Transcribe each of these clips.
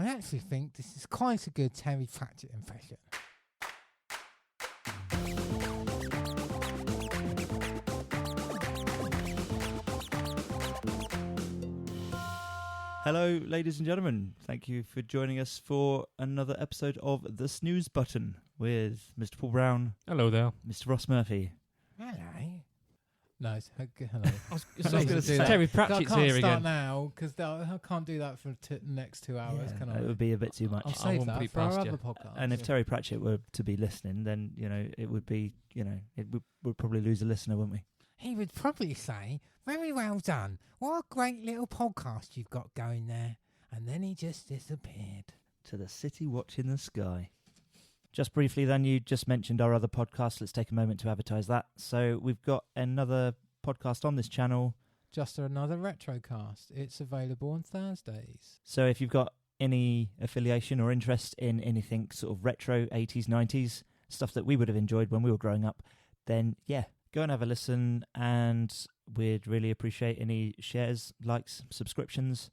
I actually think this is quite a good Terry Pratchett impression. Hello, ladies and gentlemen. Thank you for joining us for another episode of the SNEWS Button with Mr. Paul Brown. Hello there. Mr. Ross Murphy. Hello. No, hello. I was going to say, Terry Pratchett's here again. I can't start again. now because I can't do that for the next 2 hours, can I? It would be a bit too much. I'll save that for our other podcast. And if Terry Pratchett were to be listening, then, it would be, we'd probably lose a listener, wouldn't we? He would probably say, very well done. What a great little podcast you've got going there. And then he just disappeared. To the city watching the sky. Just briefly then, you just mentioned our other podcast. Let's take a moment to advertise that. So we've got another podcast on this channel. Just another Retrocast. It's available on Thursdays. So if you've got any affiliation or interest in anything sort of retro, 80s, 90s, stuff that we would have enjoyed when we were growing up, then yeah, go and have a listen, and we'd really appreciate any shares, likes, subscriptions.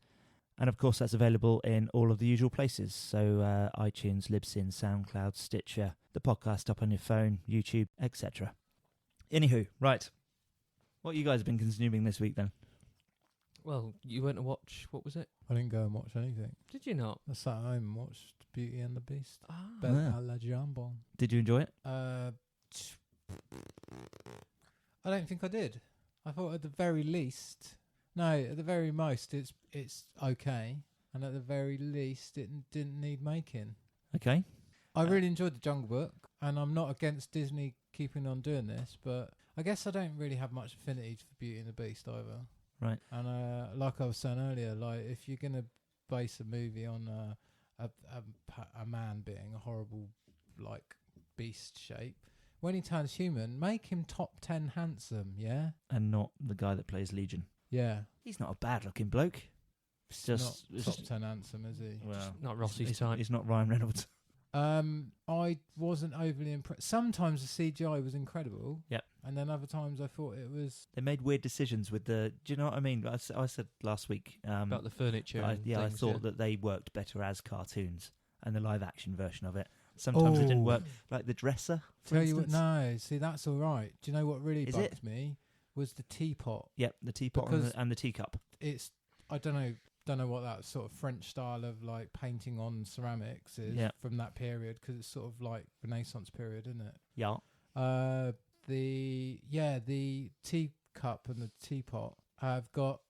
And of course, that's available in all of the usual places. So iTunes, Libsyn, Soundcloud, Sticher, the podcast up on your phone, YouTube, etc. Anywho, right. What you guys have been consuming this week then? Well, you went to watch, what was it? I didn't go and watch anything. Did you not? I sat at home and watched Beauty and the Beast. Ah. Belle à la Jambon. Did you enjoy it? I don't think I did. I thought at the very least... No, at the very most, it's okay. And at the very least, it didn't need making. Okay. I really enjoyed The Jungle Book, and I'm not against Disney keeping on doing this, but I guess I don't really have much affinity for Beauty and the Beast either. Right. And like I was saying earlier, like if you're going to base a movie on a man being a horrible, like, beast shape, when he turns human, make him top 10 handsome, yeah? And not the guy that plays Legion. Yeah. He's not a bad-looking bloke. It's just not top 10 handsome, is he? Well, Not Rossi's type. He's not Ryan Reynolds. I wasn't overly impressed. Sometimes the CGI was incredible. Yep. And then other times I thought it was... They made weird decisions with the... Do you know what I mean? I said last week... about the furniture. I thought that they worked better as cartoons and the live-action version of it. Sometimes it didn't work. Like the dresser, for instance. No, see, that's all right. Do you know what really bugged me? Was the teapot. Yep, the teapot and the teacup. It's... I don't know what that sort of French style of like painting on ceramics is from that period, because it's sort of like Renaissance period, isn't it? Yeah. The teacup and the teapot have got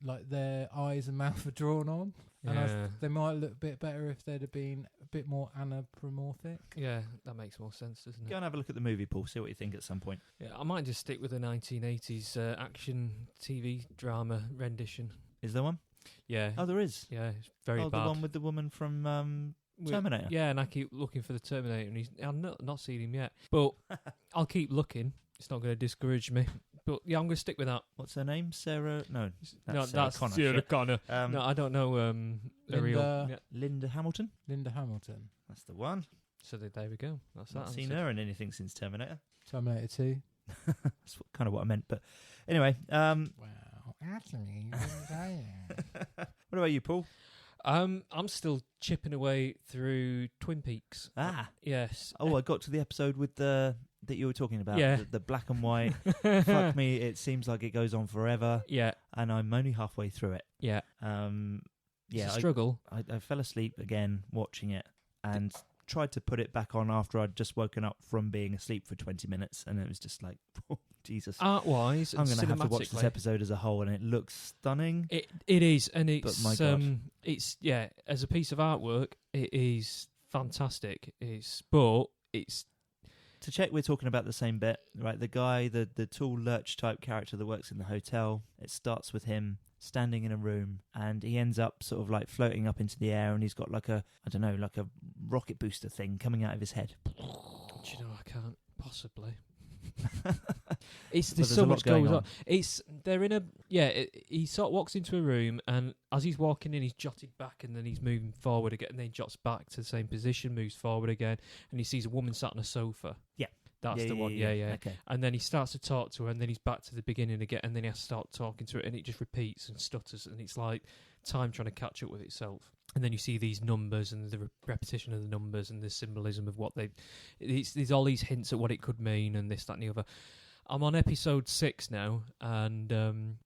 like their eyes and mouth are drawn on, and they might look a bit better if they'd have been a bit more anthropomorphic. Yeah, that makes more sense, doesn't it? Go and have a look at the movie, Paul. See what you think at some point. Yeah, I might just stick with the 1980s action TV drama rendition. Is there one? Yeah. Oh, there is. Yeah, it's very bad. The one with the woman from Terminator. Yeah, and I keep looking for the Terminator, and I'm not seen him yet. But I'll keep looking. It's not going to discourage me. But yeah, I'm going to stick with that. What's her name? Sarah? No, that's Connor. Sarah Connor. No, I don't know. Linda Hamilton. Linda Hamilton. That's the one. So there we go. That's Not seen her in anything since Terminator. Terminator 2. That's kind of what I meant. But anyway. Wow. Actually, what about you, Paul? I'm still chipping away through Twin Peaks. Yes. Oh, I got to the episode with that you were talking about. Yeah. The black and white. Fuck me, it seems like it goes on forever. Yeah. And I'm only halfway through it. Yeah. It's a struggle. I fell asleep again watching it and tried to put it back on after I'd just woken up from being asleep for 20 minutes, and it was just like, oh, Jesus. Art-wise, I'm going to have to watch this episode as a whole, and it looks stunning. It is, and it's, but my God. It's, as a piece of artwork, it is fantastic. To check, we're talking about the same bit, right? The guy, the tall lurch type character that works in the hotel, it starts with him standing in a room, and he ends up sort of like floating up into the air, and he's got like a rocket booster thing coming out of his head. Do you know, I can't possibly. There's so much going on. He sort of walks into a room, and as he's walking in, he's jotted back, and then he's moving forward again, and then he jots back to the same position, moves forward again, and he sees a woman sat on a sofa. Yeah. That's the one. Yeah. Okay. And then he starts to talk to her, and then he's back to the beginning again, and then he has to start talking to her, and it just repeats and stutters, and it's like time trying to catch up with itself. And then you see these numbers and the repetition of the numbers and the symbolism of what there's all these hints at what it could mean and this, that, and the other. I'm on episode 6 now, and in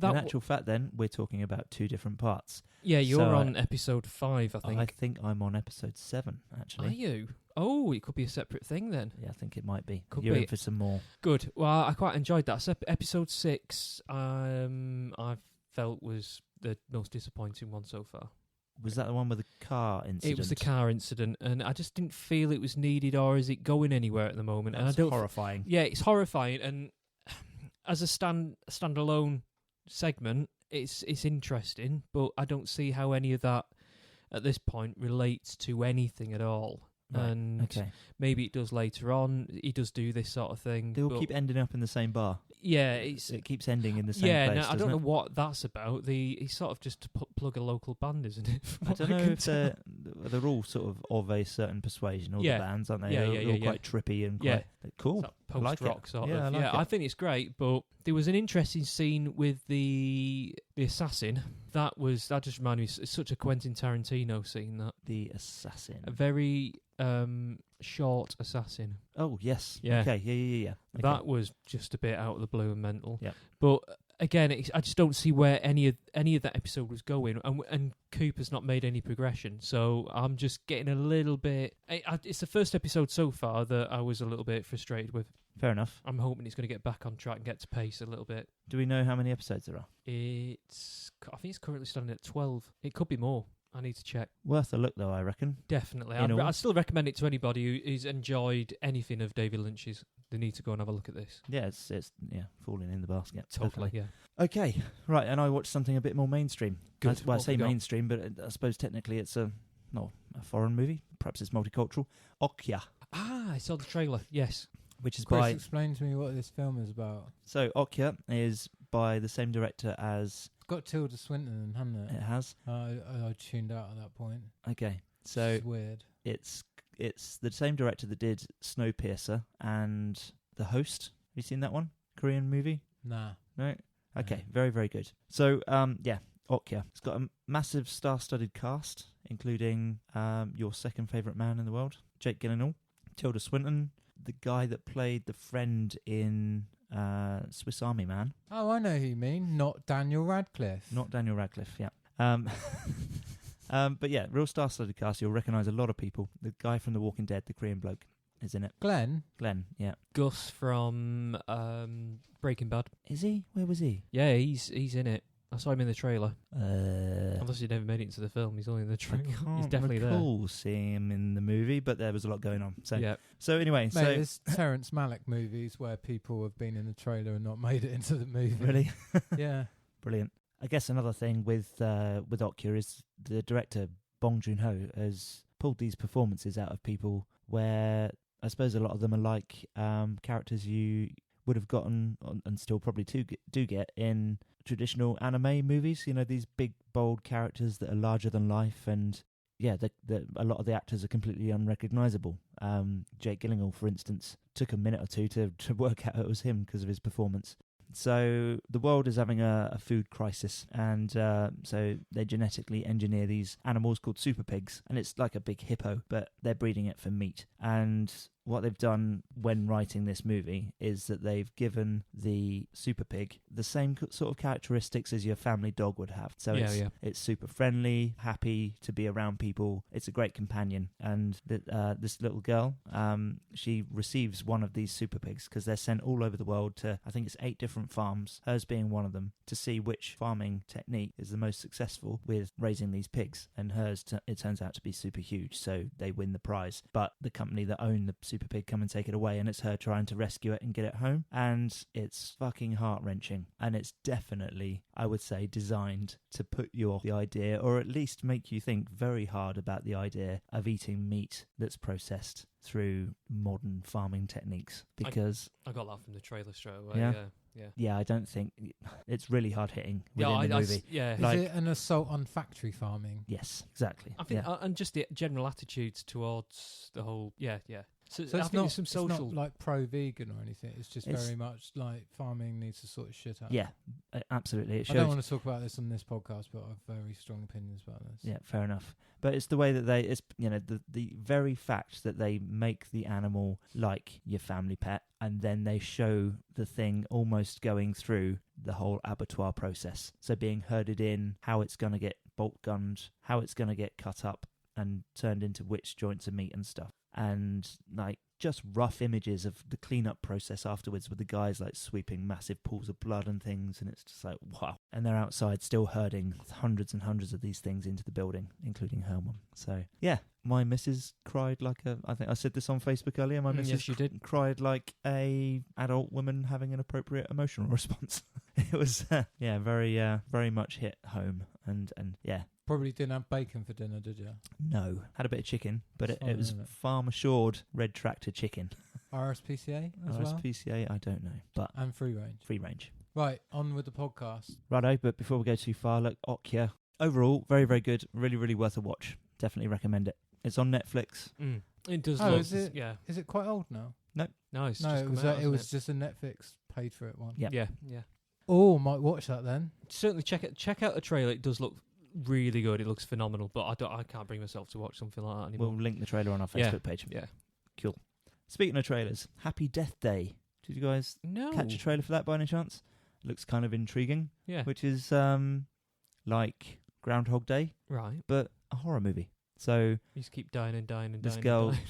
actual fact, then we're talking about 2 different parts. Yeah, you're on episode 5, I think. I think I'm on episode 7, actually. Are you? Oh, it could be a separate thing then. Yeah, I think it might be. Could You're be. in for some more. Good. Well, I quite enjoyed that. So episode 6, I felt was the most disappointing one so far. Was that the one with the car incident? It was the car incident, and I just didn't feel it was needed, or is it going anywhere at the moment? That's and horrifying. Yeah, it's horrifying, and as a standalone segment, it's interesting, but I don't see how any of that at this point relates to anything at all. Right. And maybe it does later on. He does do this sort of thing. They all keep ending up in the same bar. Yeah, it keeps ending in the same place. Yeah, I don't know what that's about. He's sort of just to plug a local band, isn't it? I don't know if they're all sort of a certain persuasion, all the bands, aren't they? They're all quite trippy and quite cool. Post-rock sort of. I think it's great, but there was an interesting scene with the assassin. That just reminded me, it's such a Quentin Tarantino scene, that. The assassin. A very short assassin. Oh, yes. Yeah. Okay, yeah. Okay. That was just a bit out of the blue and mental. Yeah. But again, I just don't see where any of that episode was going, and Cooper's not made any progression. So I'm just getting a little bit. It's the first episode so far that I was a little bit frustrated with. Fair enough. I'm hoping it's going to get back on track and get to pace a little bit. Do we know how many episodes there are? I think it's currently standing at 12. It could be more. I need to check. Worth a look, though, I reckon. Definitely. I'd still recommend it to anybody who's enjoyed anything of David Lynch's. They need to go and have a look at this. Yeah, it's falling in the basket. Totally, definitely. Yeah. Okay, right, and I watched something a bit more mainstream. Good. I say mainstream, but I suppose technically it's not a foreign movie. Perhaps it's multicultural. Okja. Ah, I saw the trailer, yes. Which is Chris, explain to me what this film is about. So, Okja is by the same director as... It's got Tilda Swinton, hasn't it? It has. I tuned out at that point. Okay, so... It's weird. It's the same director that did Snowpiercer and The Host. Have you seen that one? Korean movie? Nah. No? Okay, very, very good. So, Okja. It's got a massive star-studded cast, including your second favourite man in the world, Jake Gyllenhaal, Tilda Swinton, the guy that played the friend in Swiss Army Man. Oh, I know who you mean. Not Daniel Radcliffe. Not Daniel Radcliffe, yeah. But yeah, real star-studded cast. You'll recognise a lot of people. The guy from The Walking Dead, the Korean bloke, is in it. Glenn, yeah. Gus from Breaking Bad. Is he? Where was he? Yeah, he's in it. I saw him in the trailer. Unless he never made it into the film. He's only in the trailer. He's definitely there. I can't recall seeing him in the movie, but there was a lot going on. So, yeah. So anyway, there's Terrence Malick movies where people have been in the trailer and not made it into the movie. Really? Yeah. Brilliant. I guess another thing with Okja is the director, Bong Joon-ho, has pulled these performances out of people where I suppose a lot of them are like characters you would have gotten and still probably do get in traditional anime movies. You know, these big, bold characters that are larger than life, and yeah, a lot of the actors are completely unrecognisable. Jake Gyllenhaal, for instance, took a minute or two to work out it was him because of his performance. So the world is having a food crisis, and so they genetically engineer these animals called super pigs, and it's like a big hippo, but they're breeding it for meat. And what they've done when writing this movie is that they've given the super pig the same sort of characteristics as your family dog would have. So it's super friendly, happy to be around people. It's a great companion. And this little girl, she receives one of these super pigs because they're sent all over the world to, I think it's 8 different farms, hers being one of them, to see which farming technique is the most successful with raising these pigs. And hers, it turns out to be super huge, so they win the prize. But the company that own the super pig come and take it away, and it's her trying to rescue it and get it home, and it's fucking heart-wrenching. And it's definitely, I would say, designed to put you off the idea, or at least make you think very hard about the idea of eating meat that's processed through modern farming techniques. Because I got that from the trailer straight away. Yeah, I don't think it's really hard hitting within the movie. Is it an assault on factory farming? Yes, exactly. I think, and just the general attitudes towards the whole. So, So I it's think not, there's some social. it's not like pro-vegan or anything. It's just It's- very much like farming needs to sort of shit out. Yeah, absolutely. It I shows. don't want to talk about this on this podcast, but I have very strong opinions about this. Yeah, fair enough. But it's the way that it's the very fact that they make the animal like your family pet, and then they show the thing almost going through the whole abattoir process. So being herded in, how it's going to get bolt gunned, how it's going to get cut up and turned into which joints of meat and stuff. And like just rough images of the cleanup process afterwards with the guys like sweeping massive pools of blood and things, and it's just like wow. And they're outside still herding hundreds and hundreds of these things into the building, including her one. So yeah, my missus cried like I think I said this on Facebook earlier. My missus yes, you did. cried like a adult woman having an appropriate emotional response. It was very much hit home, and yeah. Probably didn't have bacon for dinner, did you? No, had a bit of chicken, but It's it fine, was isn't it? farm assured red tractor chicken. RSPCA as well? RSPCA, I don't know, but And free range. free range. Right, on with the podcast. Righto, but before we go too far, look, Okja. Overall, very, very good. Really, really worth a watch. Definitely recommend it. It's on Netflix. It does. Oh, look, is it? Yeah. Is it quite old now? No, it's No, just it come was out, it hasn't was just a Netflix paid for it one. Yeah. Yeah. Oh, might watch that then. Certainly check out the trailer. It does look really good. It looks phenomenal, but I can't bring myself to watch something like that anymore. We'll link the trailer on our Yeah. Facebook page. Yeah. Cool. Speaking of trailers, Happy Death Day. Did you guys No. catch a trailer for that by any chance? Looks kind of intriguing, Yeah. which is like Groundhog Day, Right. but a horror movie. So You just keep dying and dying and this dying. girl, And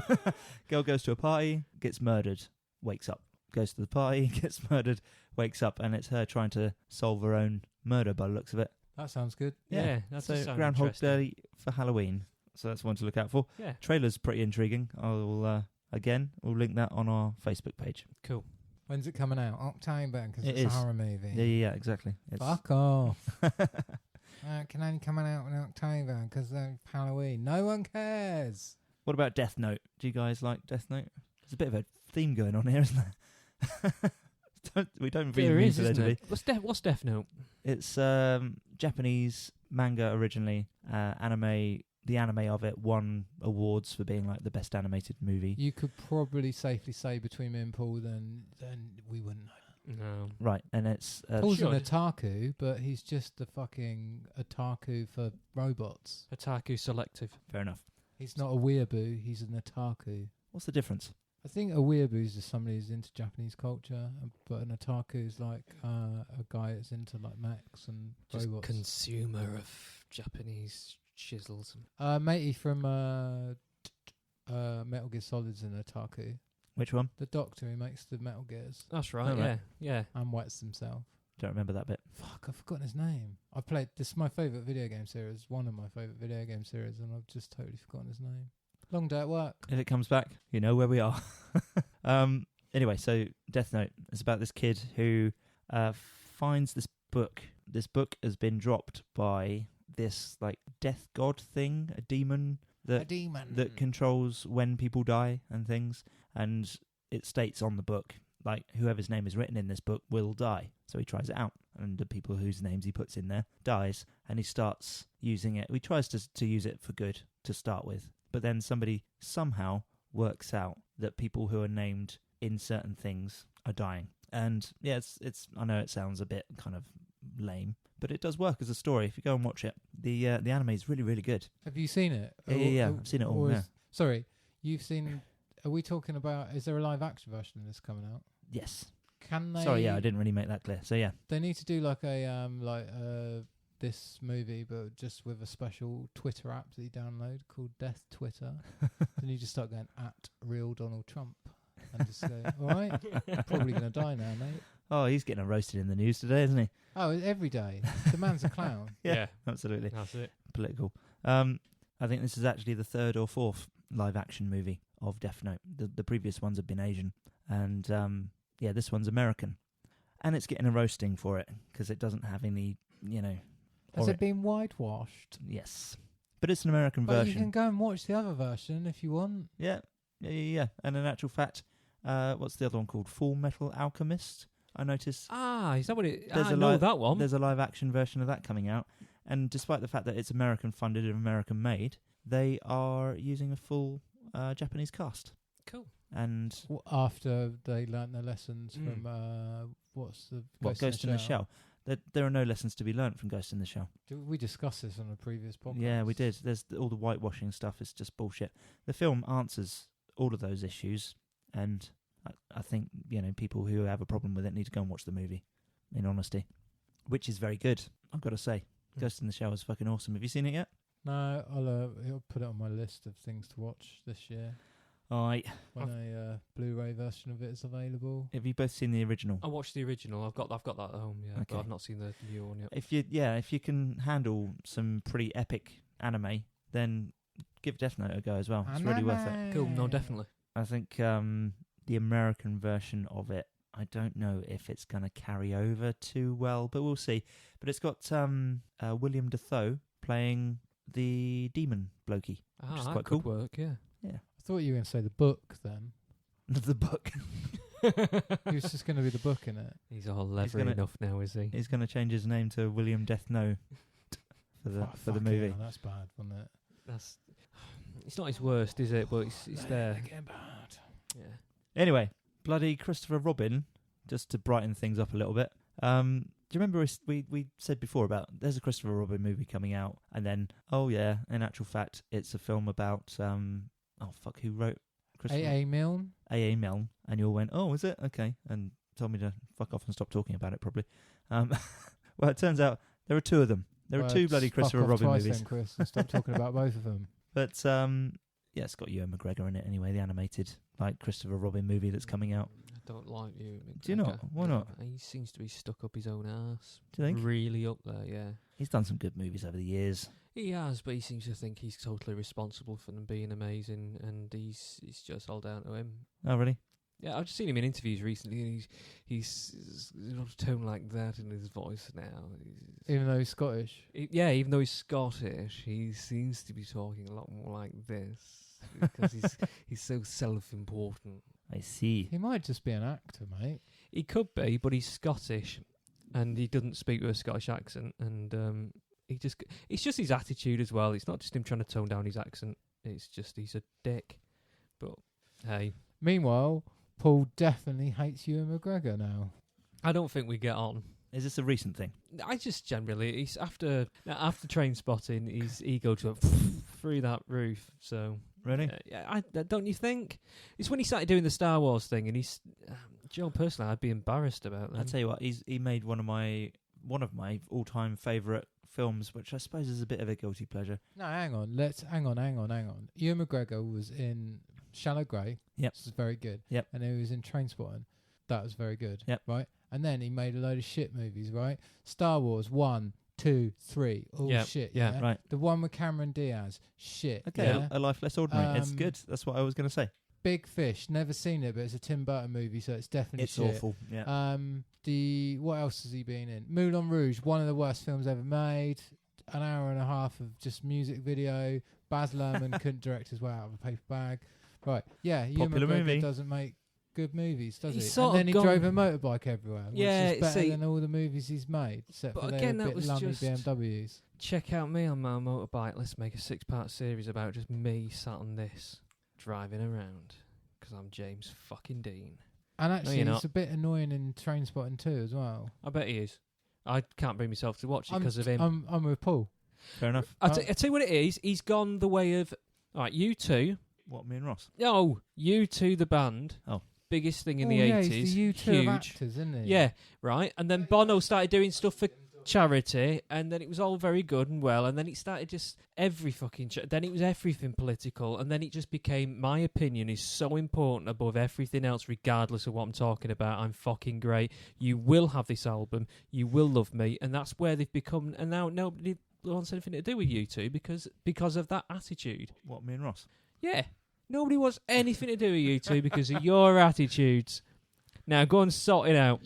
dying. girl goes to a party, gets murdered, wakes up. Goes to the party, gets murdered, wakes up, and it's her trying to solve her own murder by the looks of it. That sounds good. Yeah, that's so sound Groundhog interesting. Day for Halloween. So that's one to look out for. Yeah. Trailer's pretty intriguing. I'll we'll link that on our Facebook page. Cool. When's it coming out? October, because It it's is. a horror movie. Yeah, exactly. It's Fuck off. It can only come out in October because of Halloween. No one cares. What about Death Note? Do you guys like Death Note? There's a bit of a theme going on here, isn't there? We don't really There mean is, for there isn't to it? be. What's Death Note? It's Japanese manga originally. Anime. The anime of it won awards for being like the best animated movie. You could probably safely say between me and Paul, then we wouldn't know. No. Right, and it's Paul's Sure. an otaku, but he's just a fucking otaku for robots. Otaku selective. fair enough. He's not a weeaboo, he's an otaku. What's the difference? I think a weeaboo is just somebody who's into Japanese culture, but an otaku is like a guy that's into like mechs and Just robots. consumer of Japanese chisels. Matey from Metal Gear Solid's an otaku. Which one? The doctor who makes the Metal Gears That's right. Oh, right. Yeah. and wets himself. Don't remember that bit. Fuck, I've forgotten his name. This is my favourite video game series, one of my favourite video game series, and I've just totally forgotten his name. Long day at work. If it comes back, you know where we are. Anyway, so Death Note is about this kid who finds this book. This book has been dropped by this like death god thing, a demon A demon. that controls when people die and things. And it states on the book, like, whoever's name is written in this book will die. So he tries it out, and the people whose names he puts in there dies, and he starts using it. He tries to use it for good to start with, but then somebody somehow works out that people who are named in certain things are dying. And yeah, it's I know it sounds a bit kind of lame, but it does work as a story. If you go and watch it, the anime is really, really good. Have you seen it? Yeah, I've seen it all. Yeah. Sorry, you've seen... Are we talking about... Is there a live action version of this coming out? Yes. Can they... Sorry, yeah, I didn't really make that clear. So yeah. They need to do like a this movie, but just with a special Twitter app that you download called Death Twitter. Then you just start going at real Donald Trump and just go, all right, probably going to die now, mate. Oh, he's getting roasted in the news today, isn't he? Oh, every day. The man's a clown. Yeah. Absolutely. That's it. Political. I think this is actually the third or fourth live action movie of Death Note. The previous ones have been Asian, and this one's American, and it's getting a roasting for it because it doesn't have any, Has it been whitewashed? Yes, but it's an American But version. you can go and watch the other version if you want. Yeah. And in actual fact, what's the other one called? Full Metal Alchemist. I noticed Is that what it... There's I a know live- that one. there's a live action version of that coming out, and despite the fact that it's American funded and American made, they are using a full Japanese cast. Cool. And After they learnt their lessons from what's the Ghost in the Shell? There are no lessons to be learnt from Ghost in the Shell. We discussed this on a previous podcast. Yeah, we did. There's all the whitewashing stuff. It's just bullshit. The film answers all of those issues, and I think people who have a problem with it need to go and watch the movie. In honesty, which is very good. I've got to say, Ghost in the Shell is fucking awesome. Have you seen it yet? No, I'll put it on my list of things to watch this year. All right. When a Blu-ray version of it is available. Have you both seen the original? I watched the original. I've got that at home. Yeah, Okay. but I've not seen the new one yet. If you can handle some pretty epic anime, then give Death Note a go as well. It's really worth it. Cool. No, definitely. I think the American version of it, I don't know if it's going to carry over too well, but we'll see. But it's got William Dafoe playing the demon blokey, which is that quite could cool. work. Yeah. I thought you were going to say the book then. The book. He was just going to be the book in it. He's all leathery enough now, is he? He's going to change his name to William Death No for the movie. Hell, that's bad, wasn't it? It's not his worst, is it? But it's there. Getting bad. Yeah. Anyway, bloody Christopher Robin, just to brighten things up a little bit. Do you remember we said before about there's a Christopher Robin movie coming out, and then in actual fact it's a film about who wrote Christopher? A.A. Milne? A.A. Milne, and you all went, oh, is it? Okay, and told me to fuck off and stop talking about it, probably. Well, it turns out there are two of them. There are two bloody Christopher Robin movies. Then, Chris, and stop talking about both of them. But it's got Ewan McGregor in it anyway, the animated Christopher Robin movie that's coming out. I don't like you. Do you not? Why not? He seems to be stuck up his own ass. Do you think? Really up there, yeah. He's done some good movies over the years. He has, but he seems to think he's totally responsible for them being amazing, and it's just all down to him. Oh, really? Yeah, I've just seen him in interviews recently, and he's got a tone like that in his voice now. Even though he's Scottish? Even though he's Scottish, he seems to be talking a lot more like this, because he's so self-important. I see. He might just be an actor, mate. He could be, but he's Scottish, and he doesn't speak with a Scottish accent, and it's just his attitude as well. It's not just him trying to tone down his accent. It's just he's a dick. But hey. Meanwhile, Paul definitely hates Ewan McGregor now. I don't think we get on. Is this a recent thing? I just generally, he's after Train Spotting, his ego to through that roof. So really, don't you think? It's when he started doing the Star Wars thing, and he's Joe. Personally, I'd be embarrassed about that. I tell you what, he made one of my all-time favourite films, which I suppose is a bit of a guilty pleasure. No, hang on. Hang on. Ewan McGregor was in Shallow Grey. Yep. This is very good. Yep. And he was in Trainspotting. That was very good. Yep. Right? And then he made a load of shit movies, right? Star Wars 1, 2, 3. All shit. Yeah, right. The one with Cameron Diaz. Shit. Okay, yeah? A Life Less Ordinary. It's good. That's what I was going to say. Big Fish. Never seen it, but it's a Tim Burton movie, so it's definitely shit. It's awful. Yeah. What else has he been in? Moulin Rouge, one of the worst films ever made. An hour and a half of just music video. Baz Luhrmann couldn't direct his way out of a paper bag. Right. Yeah, Ewan Popular McGregor movie. doesn't make good movies, does He's he? And then he sort of drove a motorbike everywhere, which is better than all the movies he's made, except for again, their that bit was lummy just BMWs. Check out me on my motorbike. Let's make a 6-part series about just me sat on this, driving around, because I'm James fucking Dean. And actually, you're it's a bit annoying in Trainspotting 2 as well. I bet he is. I can't bring myself to watch it because of him. I'm with Paul. Fair enough. I tell you what it is. He's gone the way of... All right, U2. What, me and Ross? No, U2 the band. Oh. Biggest thing in the 80s. He's the U2 huge. of actors, isn't he? Yeah, right. And then Bono started doing stuff for charity, and then it was all very good and well, and then it started just every fucking... then it was everything political, and then it just became, my opinion is so important above everything else, regardless of what I'm talking about. I'm fucking great. You will have this album. You will love me. And that's where they've become... And now nobody wants anything to do with U2 because of that attitude. What, me and Ross? Yeah. Nobody wants anything to do with you two because of your attitudes. Now go and sort it out.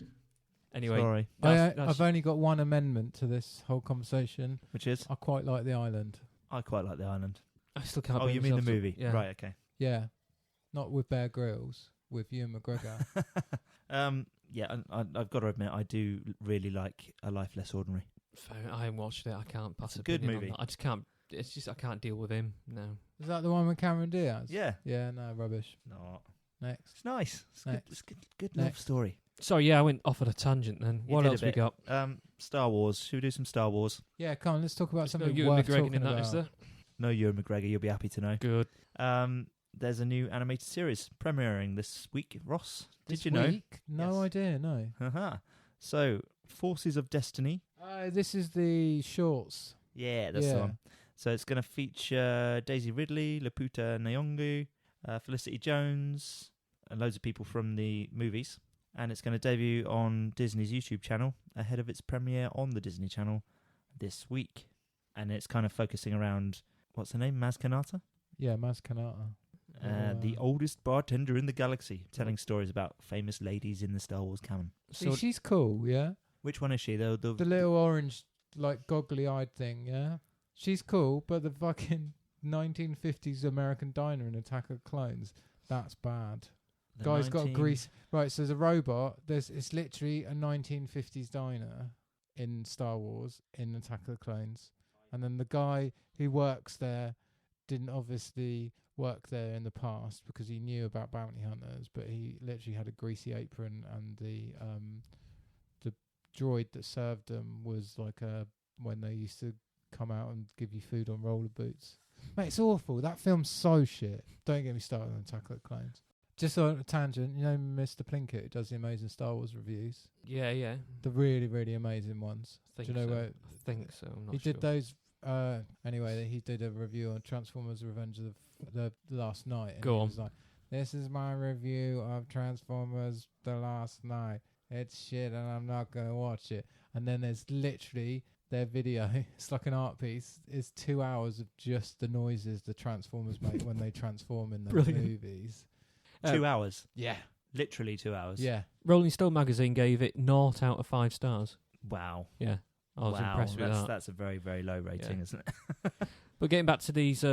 Anyway, sorry. I've only got one amendment to this whole conversation, which is I quite like the island. I quite like the island. I still can't. Oh, you mean the movie? Yeah. Right. Okay. Yeah, not with Bear Grylls, with Ewan McGregor. Yeah, I've got to admit, I do really like A Life Less Ordinary. Fair, I haven't watched it. I can't pass a good opinion on movie. that. I just can't it's just I can't deal with him. No. Is that the one with Cameron Diaz? Yeah. Yeah, no, rubbish. No. Next. It's nice. It's good. Next. It's good love Next. story. Sorry, yeah, I went off on a tangent then. You What did a else we bit. got? Star Wars. Should we do some Star Wars? Yeah, come on, let's talk about No something Ewan worth McGregor talking in that, about. is there? No, Ewan McGregor. You'll be happy to know. Good. There's a new animated series premiering this week. Ross, This did you know? week? No Yes. idea, no. Haha. So, Forces of Destiny. This is the shorts. Yeah, that's the Yeah. one. So it's going to feature Daisy Ridley, Laputa Nyong'o, Felicity Jones, and loads of people from the movies. And it's going to debut on Disney's YouTube channel ahead of its premiere on the Disney Channel this week. And it's kind of focusing around, what's her name, Maz Kanata? Yeah, Maz Kanata. The oldest bartender in the galaxy, telling stories about famous ladies in the Star Wars canon. See, she's cool, yeah? Which one is she? The little orange, like, goggly-eyed thing, yeah? She's cool, but the fucking 1950s American diner in Attack of the Clones, that's bad. the Guy's got a 19 grease. Right, so there's a robot. It's literally a 1950s diner in Star Wars in Attack of the Clones. And then the guy who works there didn't obviously work there in the past because he knew about bounty hunters, but he literally had a greasy apron, and the droid that served them was like when they used to come out and give you food on roller boots. Mate, it's awful. That film's so shit. Don't get me started on Attack of the Clones. Just on a tangent, you know Mr. Plinkett, who does the amazing Star Wars reviews? Yeah, yeah. The really, really amazing ones. I Do think you know so. where I think so. I'm not he sure. did those? Anyway, he did a review on Transformers: Revenge of the last night. And Go he on. was like, "This is my review of Transformers: The Last Night. It's shit, and I'm not gonna watch it." And then there's literally their video. It's like an art piece. It's 2 hours of just the noises the Transformers make when they transform in those Brilliant. movies. 2 hours. Yeah, Literally 2 hours. yeah. Rolling Stone magazine gave it 0 out of 5 stars. Wow. Yeah, I was impressed with that. That's a very, very low rating, Yeah. isn't it? But getting back to these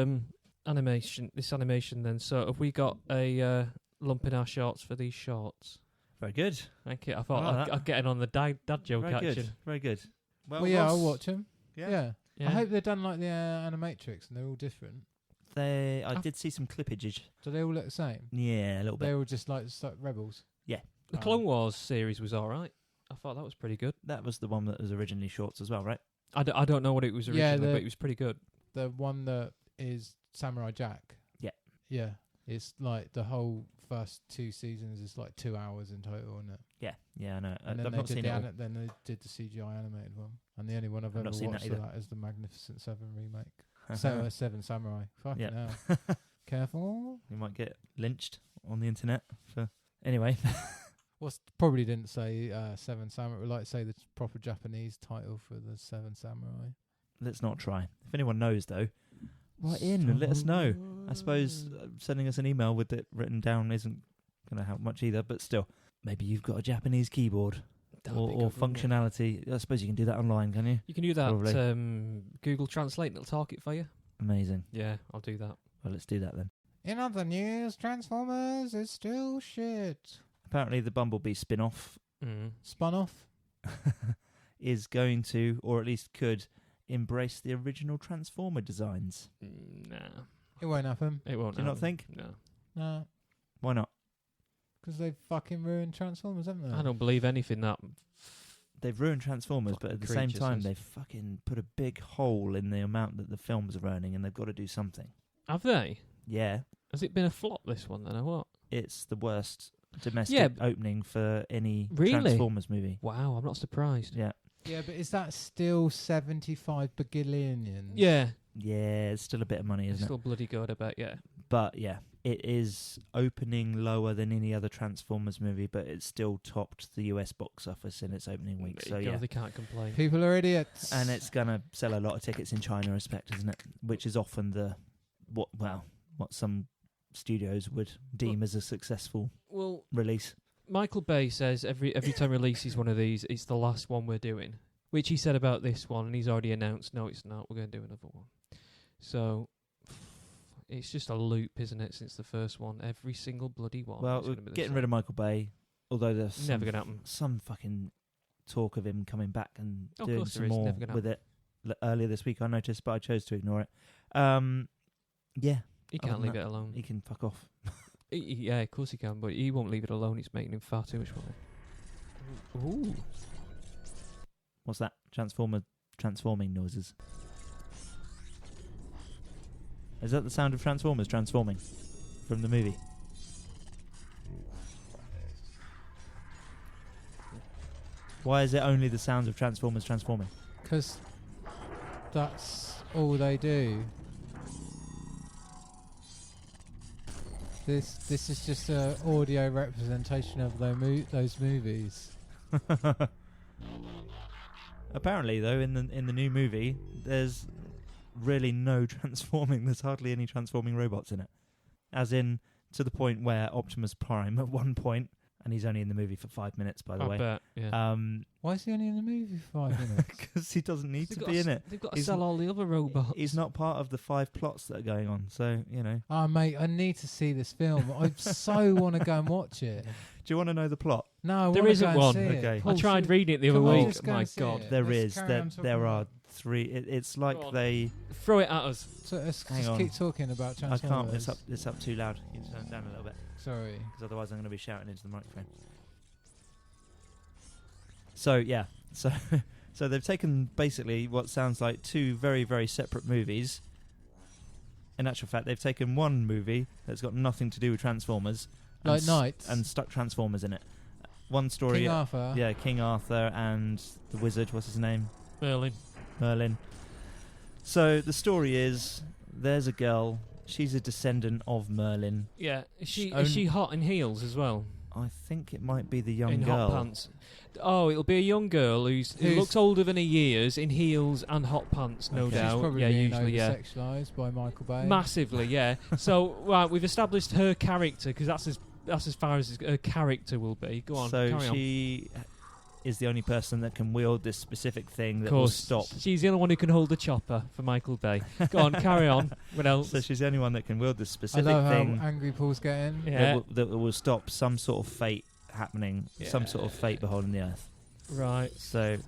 animation then. So have we got a lump in our shorts for these shorts? Very good. Thank you. I thought Oh, I'd get in on the dad joke Very action. good. Very good. Well, yeah, Ross, I'll watch them. Yeah. Yeah. Yeah. I hope they're done like the Animatrix and they're all different. I did see some clippage. Do they all look the same? Yeah, a little bit. They're all just like rebels. The Clone Wars series was all right. I thought that was pretty good. That was the one that was originally shorts as well, right? I don't know what it was Yeah, originally, but it was pretty good. The one that is Samurai Jack. Yeah. Yeah. It's like the whole first 2 seasons is like 2 hours in total, isn't it? Yeah, I know. And then I've they not did seen the it all. then they did the CGI animated one. And the only one I've I've ever not seen that watched of either. that is the Magnificent Seven remake. Seven Samurai. Fucking Yeah. hell. Careful. You might get lynched on the internet for... Anyway. Probably didn't say Seven Samurai. We'd like to say the proper Japanese title for the Seven Samurai. Let's not try. If anyone knows, though, write in and let us know. I suppose sending us an email with it written down isn't going to help much either, but still, maybe you've got a Japanese keyboard That'd be or good, wouldn't it? functionality. I suppose you can do that online, can you? You can do that. Probably. Google Translate and it'll talk it for you. Amazing. Yeah, I'll do that. Well, let's do that then. In other news, Transformers is still shit. Apparently, the Bumblebee spin-off Spun off? is going to, or at least could, embrace the original Transformer designs. Nah, It won't happen. it won't. Do you not happen. think? No, No. Why not? Because they've fucking ruined Transformers, haven't they? I don't believe anything that. They've ruined Transformers, but at the same creature time, says. they've fucking put a big hole in the amount that the films are earning, and they've got to do something. Have they? Yeah, Has it been a flop, this one, then, or what? it's the worst domestic Yeah, opening for any Really? Transformers movie. Wow, I'm not surprised. Yeah, Yeah, but is that still 75 bagillion? Yeah, yeah, it's still a bit of money, it's isn't it? still bloody good, I bet, yeah. But yeah, it is opening lower than any other Transformers movie, but it's still topped the US box office in its opening week. There So you go, yeah, they can't complain. People are idiots. and it's gonna sell a lot of tickets in China, I respect, isn't it? Which is often what some studios would deem as a successful Well, release. Michael Bay says every time he releases one of these, it's the last one we're doing. Which he said about this one, and he's already announced, no, it's not, we're going to do another one. So, it's just a loop, isn't it, since the first one? Every single bloody one. Well, is we're gonna be the getting same. rid of Michael Bay, although there's Never going to happen. some fucking talk of him coming back and Of doing course there some is, more never gonna with it. earlier this week, I noticed, but I chose to ignore it. Yeah. He Other can't than leave it alone. He can fuck off. Yeah, of course he can, but he won't leave it alone. It's making him far too much money. Ooh. What's that? Transforming noises. Is that the sound of Transformers transforming from the movie? Why is it only the sounds of Transformers transforming? Because that's all they do. This is just an audio representation of those movies. Apparently, though, in the new movie, there's really no transforming. There's hardly any transforming robots in it. As in, to the point where Optimus Prime, at one point, and he's only in the movie for 5 minutes, by the way. I bet, yeah. Why is he only in the movie for 5 minutes? Because he doesn't need to be in it. They've got to sell all the other robots. He's not part of the 5 plots that are going on, so, you know. Oh, mate, I need to see this film. I so want to go and watch it. Do you want to know the plot? No, There isn't one. Okay. I tried reading it the other Can we week. just go My and see God. it? There Let's is. carry on talking There are about- 3. It's like Go on. they... Throw it at us. So let's Hang just on. keep talking about I Transformers. can't. It's up too loud. You can turn it down a little bit, Sorry. because otherwise I'm going to be shouting into the microphone. So yeah, so they've taken basically what sounds like 2 very, very separate movies. In actual fact, they've taken one movie that's got nothing to do with Transformers, Like and Knights. and stuck Transformers in it. One story, King Arthur. yeah, King Arthur and the wizard. What's his name? Merlin. So the story is, there's a girl. She's a descendant of Merlin. Yeah. Is Own- she hot in heels as well? I think it might be the young in girl. hot pants. Oh, it'll be a young girl who Who's- looks older than her years, in heels and hot pants, no Okay. She's doubt. probably Yeah, being usually, yeah. over-sexualised by Michael Bay. Massively, yeah. So, right, we've established her character, because that's as far as her character will be. Go on, So carry on. she is the only person that can wield this specific thing that Of will course, stop. she's the only one who can hold the chopper for Michael Bay. Go on, carry on. What else? So she's the only one that can wield this I specific love thing how angry Paul's getting. Yeah. that will stop some sort of fate happening, some sort of fate beholding the earth. Right. So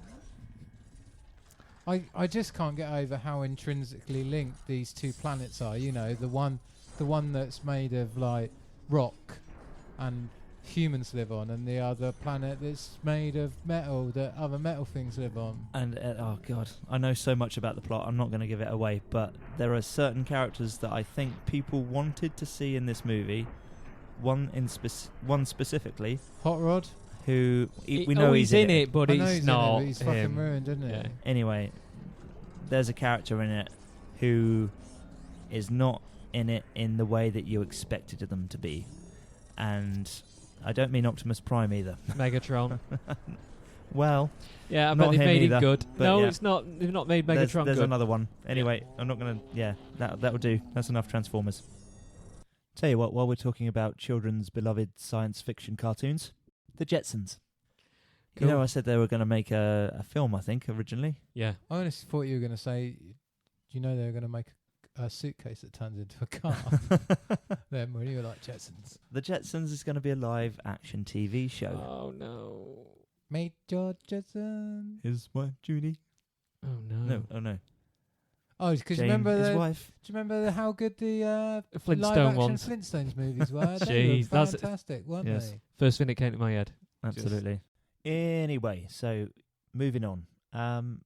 I just can't get over how intrinsically linked these 2 planets are. You know, the one that's made of like rock and humans live on, and the other planet that's made of metal that other metal things live on. and oh god, I know so much about the plot. I'm not going to give it away, but there are certain characters that I think people wanted to see in this movie. One specifically, Hot Rod. who we know he's in it, but I know he's he's not. in it, but he's fucking him. ruined, isn't Yeah. he? Anyway, there's a character in it who is not in it in the way that you expected them to be. And I don't mean Optimus Prime either. Megatron. Well, Yeah, I Not bet they've him made either, him good. but No, yeah. it's not. They've not made there's Megatron good. another one. Anyway, I'm not going to... Yeah, that'll do. That's enough Transformers. Tell you what, while we're talking about children's beloved science fiction cartoons, the Jetsons. Cool. You know, I said they were going to make a film, I think, originally. Yeah. I honestly thought you were going to say, do you know they were going to make a suitcase that turns into a car? Then when you were like Jetsons. The Jetsons is going to be a live action TV show. Oh no. Meet George Jetson. His wife, Judy. Oh no. No, oh no. Oh, because you Jane, remember his the... wife. Do you remember how good the Flintstone live-action ones. Flintstones movies were? They Jeez, were that's- fantastic, weren't Yes. they? First thing that came to my head. Absolutely. Anyway, so moving on.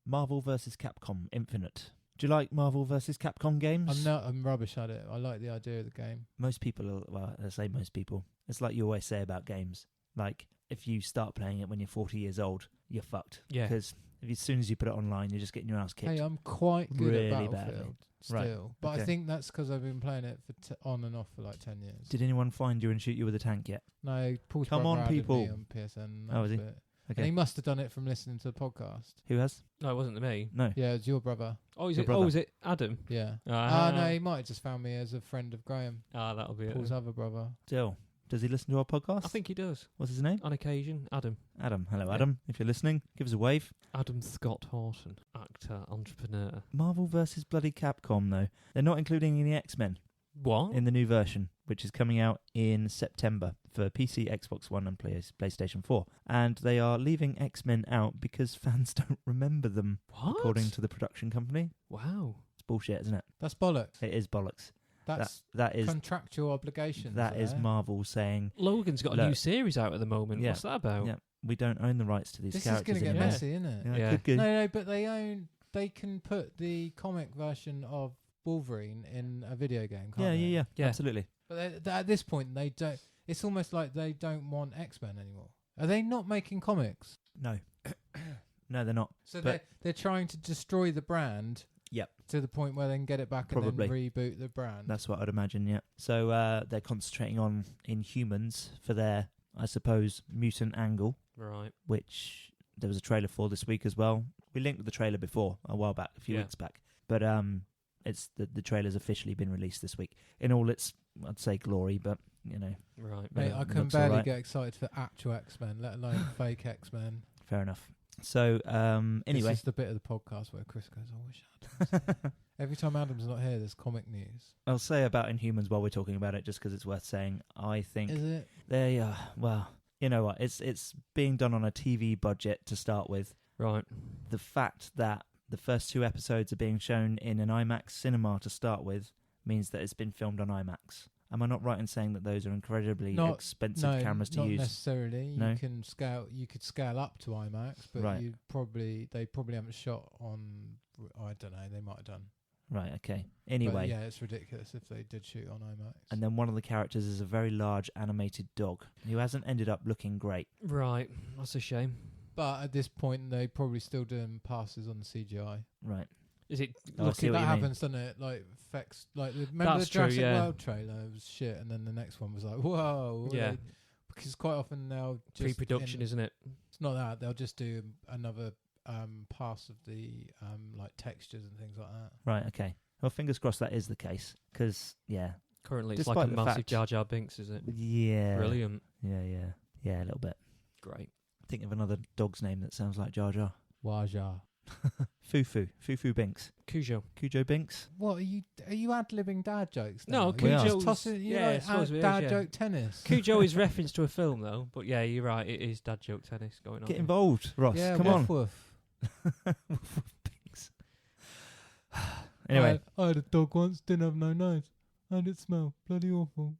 Marvel vs. Capcom Infinite. Do you like Marvel vs. Capcom games? I'm rubbish at it. I like the idea of the game. Most people are, well, I say most people. It's like you always say about games. Like, if you start playing it when you're 40 years old, you're fucked. Yeah. Because as soon as you put it online, you're just getting your ass kicked. Hey, I'm quite good really at Battlefield badly. still. Right, But I okay. think that's because I've been playing it for on and off for like 10 years. Did anyone find you and shoot you with a tank yet? No, Paul's Come brother on, added people. me on PSN. Oh, is he? And Okay. he must have done it from listening to the podcast. Who has? No, it wasn't me. No. Yeah, it's your brother. Oh, is Your it? brother. Oh, is it Adam? Yeah. Ah, No, he might have just found me as a friend of Graham, that'll be it. Paul's other brother. Still. Does he listen to our podcast? I think he does. What's his name? On occasion, Adam. Adam. Hello, Yeah. Adam. If you're listening, give us a wave. Adam Scott Horton, actor, entrepreneur. Marvel versus bloody Capcom, though. They're not including any X-Men. What? in the new version, which is coming out in September for PC, Xbox One, and PlayStation 4. And they are leaving X-Men out because fans don't remember them, What? according to the production company. Wow. It's bullshit, isn't it? That's bollocks. It is bollocks. That's That is contractual obligations. that is there. Marvel saying, Logan's got a Look. new series out at the moment. Yeah. What's that about? yeah, we don't own the rights to these This is characters going to get anymore. messy, isn't it? Yeah, Yeah. it could go. No, but they can put the comic version of Wolverine in a video game, can't they? Yeah, Yeah. absolutely. But at this point, they don't. It's almost like they don't want X-Men anymore. Are they not making comics? No. No, they're not. So But- they're trying to destroy the brand. Yep. To the point where they can get it back Probably. and then reboot the brand. That's what I'd imagine, yeah. So they're concentrating on Inhumans for their, I suppose, mutant angle, Right. which there was a trailer for this week as well. We linked with the trailer before, a while back, a few Yeah. weeks back. But it's the trailer's officially been released this week in all its, I'd say, glory, but, you know, Right. Mate, it I can looks barely alright. get excited for actual X-Men, let alone fake X-Men. Fair enough. So, anyway. This is the bit of the podcast where Chris goes, "I wish Adam's." Every time Adam's not here, there's comic news. I'll say about Inhumans while we're talking about it, just because it's worth saying. I think Is it? they are, well, you know what, it's being done on a TV budget to start with. Right. The fact that the first 2 episodes are being shown in an IMAX cinema to start with means that it's been filmed on IMAX. Am I not right in saying that those are incredibly expensive cameras to not use? necessarily. No? You could scale up to IMAX, but Right. they probably haven't shot on. I don't know. They might have done. Right, okay. But Anyway, yeah, it's ridiculous if they did shoot on IMAX. and then one of the characters is a very large animated dog who hasn't ended up looking great. Right. That's a shame. But at this point, they probably still doing passes on the CGI. Right. Is it? Oh, I Look, see what that you mean. happens, doesn't it? Like effects. Like remember That's the true, Jurassic yeah. World trailer was shit, and then the next one was like, whoa. Yeah. Because quite often they'll just pre-production, isn't it? It's not that they'll just do another pass of the like textures and things like that. Right, okay. Well, fingers crossed that is the case, because, yeah. Currently, it's Despite like a the massive fact- Jar Jar Binks, is it? Yeah. Brilliant. Yeah, a little bit. Great. Think of another dog's name that sounds like Jar Jar. Waja. Fufu Binks. Cujo. Cujo Binks. What are you ad-libbing dad jokes? No, now? We are. You're just Cujo's... tossing. You yeah, I like suppose we is, dad yeah. joke tennis. Cujo is reference to a film, though. But yeah, you're right. It is dad joke tennis going on. Get here. involved, Ross. Yeah, Come woof on. woof. Binks. Anyway, I had a dog once, didn't have no nose, and it smelled bloody awful.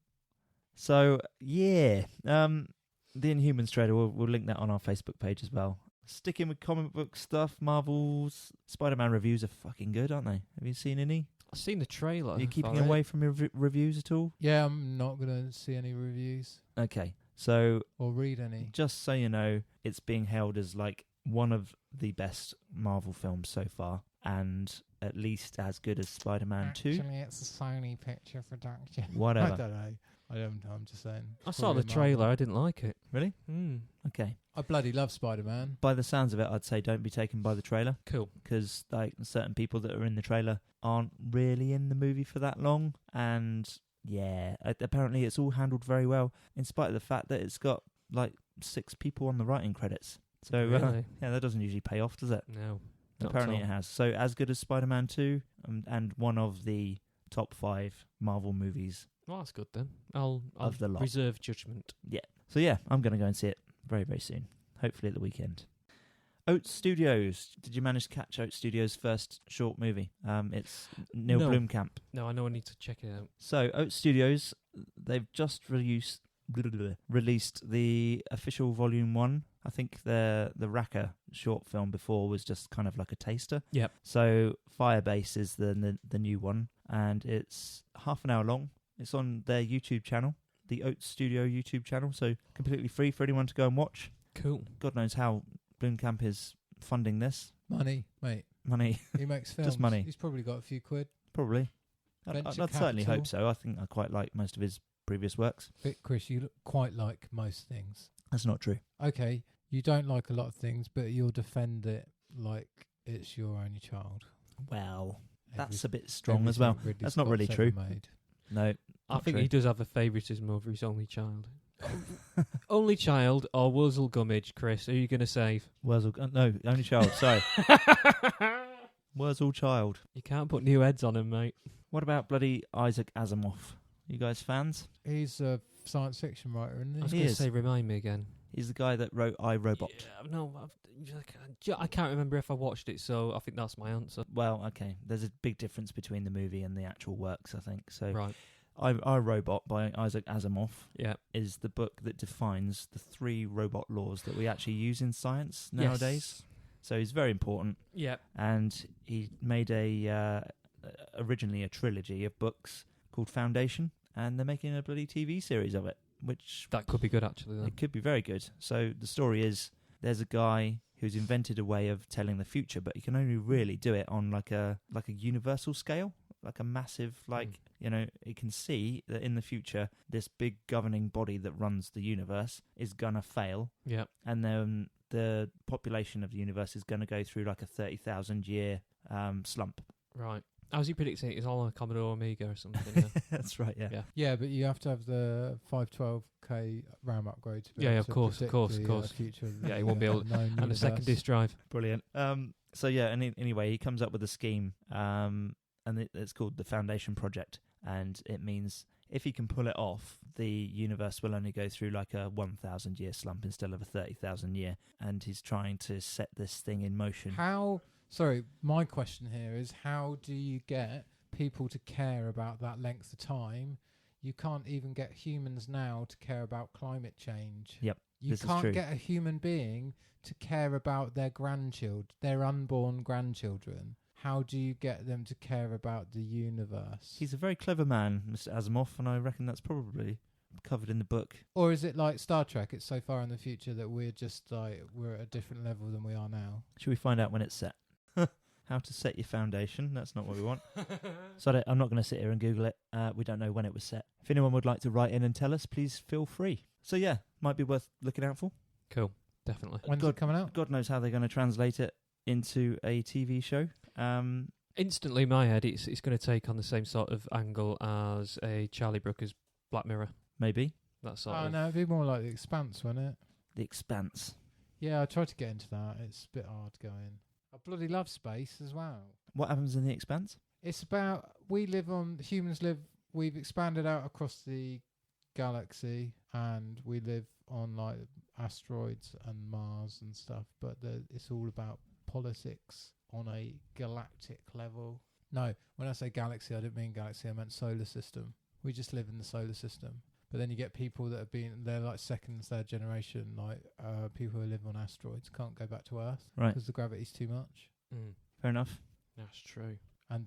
so, yeah. The Inhumans trailer, we'll link that on our Facebook page as well. Sticking with comic book stuff, Marvel's Spider-Man reviews are fucking good, aren't they? Have you seen any? I've seen the trailer. Are you keeping for it. away from your reviews at all? Yeah, I'm not gonna see any reviews Okay, so or read any. just so you know, it's being hailed as like one of the best Marvel films so far, and at least as good as Spider-Man 2. Actually, it's a Sony picture production. I Whatever. don't know. I'm just saying. I It's saw the probably trailer. I Marvel. didn't like it. Really? Okay. I bloody love Spider-Man. By the sounds of it, I'd say don't be taken by the trailer, Cool. because like certain people that are in the trailer aren't really in the movie for that long, and yeah, apparently it's all handled very well, in spite of the fact that it's got like 6 people on the writing credits. So Really? yeah, that doesn't usually pay off, does it? No. not Apparently at it all. has. So as good as Spider-Man 2, and one of the top 5 Marvel movies. Well, that's good then. I'll Of the lot. reserve judgment. So yeah, I'm going to go and see it very, very soon. Hopefully at the weekend. Oats Studios. Did you manage to catch Oats Studios' first short movie? It's Neil No. Blomkamp. No, I know I need to check it out. So Oats Studios, they've just released the official Volume 1. I think the Raka short film before was just kind of like a taster. Yep. So Firebase is the new one, and it's half an hour long. It's on their YouTube channel, the Oats Studio YouTube channel, so completely free for anyone to go and watch. Cool. God knows how Blomkamp is funding this. Money, mate. Money, He makes films. money. He's probably got a few quid. probably. Venture I'd certainly capital. hope so. I think I quite like most of his previous works. But Chris, you look quite like most things. That's not true. Okay, you don't like a lot of things, but you'll defend it like it's your only child. Well, that's Every- a bit strong as well. everything Ridley That's not really Scott's true. ever made. No, I not think true. he does have a favouritism over his only child. Only child or Wuzzle Gummidge, Chris? Who are you going to save? Wurzel, no, only child. Sorry, Wurzel child. You can't put new heads on him, mate. What about bloody Isaac Asimov? You guys fans? He's a science fiction writer, isn't I was he? going He to say, remind me again. He's the guy that wrote I, Robot. Yeah, no, I can't remember if I watched it, so I think that's my answer. Well, okay. There's a big difference between the movie and the actual works, I think. So, Right. I, Robot by Isaac Asimov Yeah. is the book that defines the 3 robot laws that we actually use in science nowadays. So he's very important. Yeah. And he made originally a trilogy of books called Foundation, and they're making a bloody TV series of it, which That could be good, actually. Then. it could be very good. So the story is there's a guy who's invented a way of telling the future, but he can only really do it on like a universal scale, like a massive, he can see that in the future this big governing body that runs the universe is gonna fail. Yeah. And then the population of the universe is gonna go through like a 30,000 year slump. Right. How's he predicting it? It's all on a Commodore Amiga or something. Yeah. That's right. Yeah. Yeah, but you have to have the 512K RAM upgrade to be Yeah, able of to course, predict of the, course. future. of Yeah, he won't be able- the known And a second universe. disk drive. Brilliant. So yeah, and anyway, he comes up with a scheme, and it's called the Foundation Project, and it means if he can pull it off, the universe will only go through like a 1,000 year slump instead of a 30,000 year, and he's trying to set this thing in motion. Sorry, my question here is how do you get people to care about that length of time? You can't even get humans now to care about climate change. Yep, You this is can't true. get a human being to care about their grandchildren, their unborn grandchildren. How do you get them to care about the universe? He's a very clever man, Mr. Asimov, and I reckon that's probably covered in the book. Or is it like Star Trek? It's so far in the future that we're just like we're at a different level than we are now. Should we find out when it's set? How to set your foundation. That's not what we want. So I'm not going to sit here and Google it. We don't know when it was set. If anyone would like to write in and tell us, please feel free. So yeah, might be worth looking out for. Cool. Definitely. When's it coming out? God knows how they're going to translate it into a TV show. Instantly, in my head, it's going to take on the same sort of angle as a Charlie Brooker's Black Mirror. Maybe. That sort Oh of. no, it'd be more like The Expanse, wouldn't it? The Expanse. Yeah, I tried to get into that. It's a bit hard going. I bloody love space as well. What happens in The Expanse? It's about we've expanded out across the galaxy and we live on like asteroids and Mars and stuff, but it's all about politics on a galactic level. No, when I say galaxy, I didn't mean galaxy, I meant solar system. We just live in the solar system. But then you get people that they're like second, third generation, like people who live on asteroids can't go back to Earth Right. because the gravity's too much. Mm, Fair enough. that's true.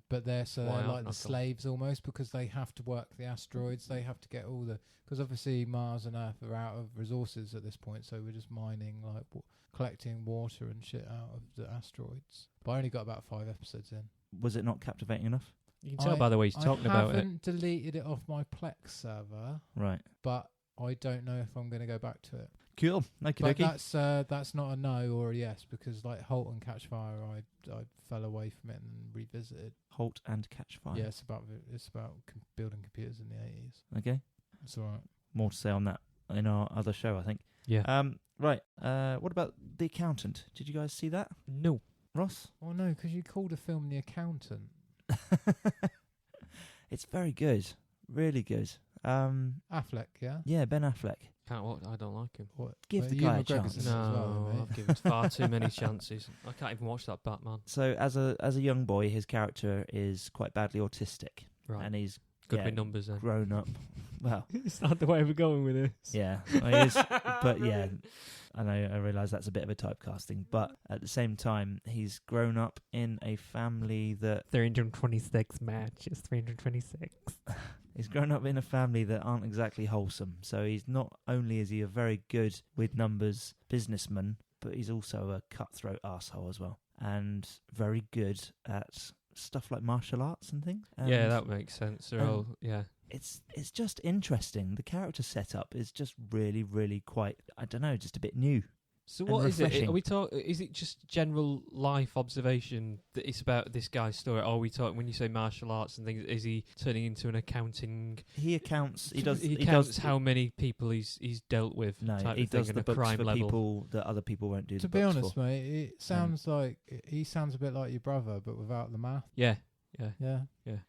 But they're Why like aren't the I slaves almost because they have to work the asteroids. They have to get all the because obviously Mars and Earth are out of resources at this point. So we're just mining like collecting water and shit out of the asteroids. But I only got about 5 episodes in. Was it not captivating enough? You can tell by the way he's talking about I it. haven't deleted it off my Plex server, Right. but I don't know if I'm going to go back to it. Cool. But Okie that's not a no or a yes because like Halt and Catch Fire, I fell away from it and revisited. Halt and Catch Fire. Yeah, it's about building computers in the 80s. Okay. It's all right. More to say on that in our other show, I think. Yeah. Right. What about The Accountant? Did you guys see that? No. Ross? Oh no, because you called a film The Accountant. It's very good. Really good. Affleck, yeah? Yeah, Ben Affleck. Can't watch. I don't like him. What? Give the Ewan guy a McGregor's chance. in it as well, No, mate. I've given far too many chances. I can't even watch that Batman. So as a young boy, his character is quite badly autistic. Right. And he's Good yeah, with numbers then. grown up. Well, It's not the way we're going with this. yeah. Well, he is, but yeah, I know. I realise that's a bit of a typecasting, but at the same time, he's grown up in a family that 326 matches. 326. he's grown up in a family that aren't exactly wholesome. So he's not only is he a very good with numbers businessman, but he's also a cutthroat arsehole as well, and very good at stuff like martial arts and things. And Yeah, that makes sense. They're all, yeah. it's just interesting. The character setup is just really, really quite, I don't know, just a bit new. So and what is it? refreshing. Are we is it just general life observation that it's about this guy's story? Or are we talking, when you say martial arts and things, is he turning into an accounting? He accounts. He does. He He counts does how many people he's dealt with. No, type he of thing does in the a books crime for level. people that other people won't do. To the be books honest, for. mate, it sounds like he sounds a bit like your brother, but without the math. Yeah, Yeah.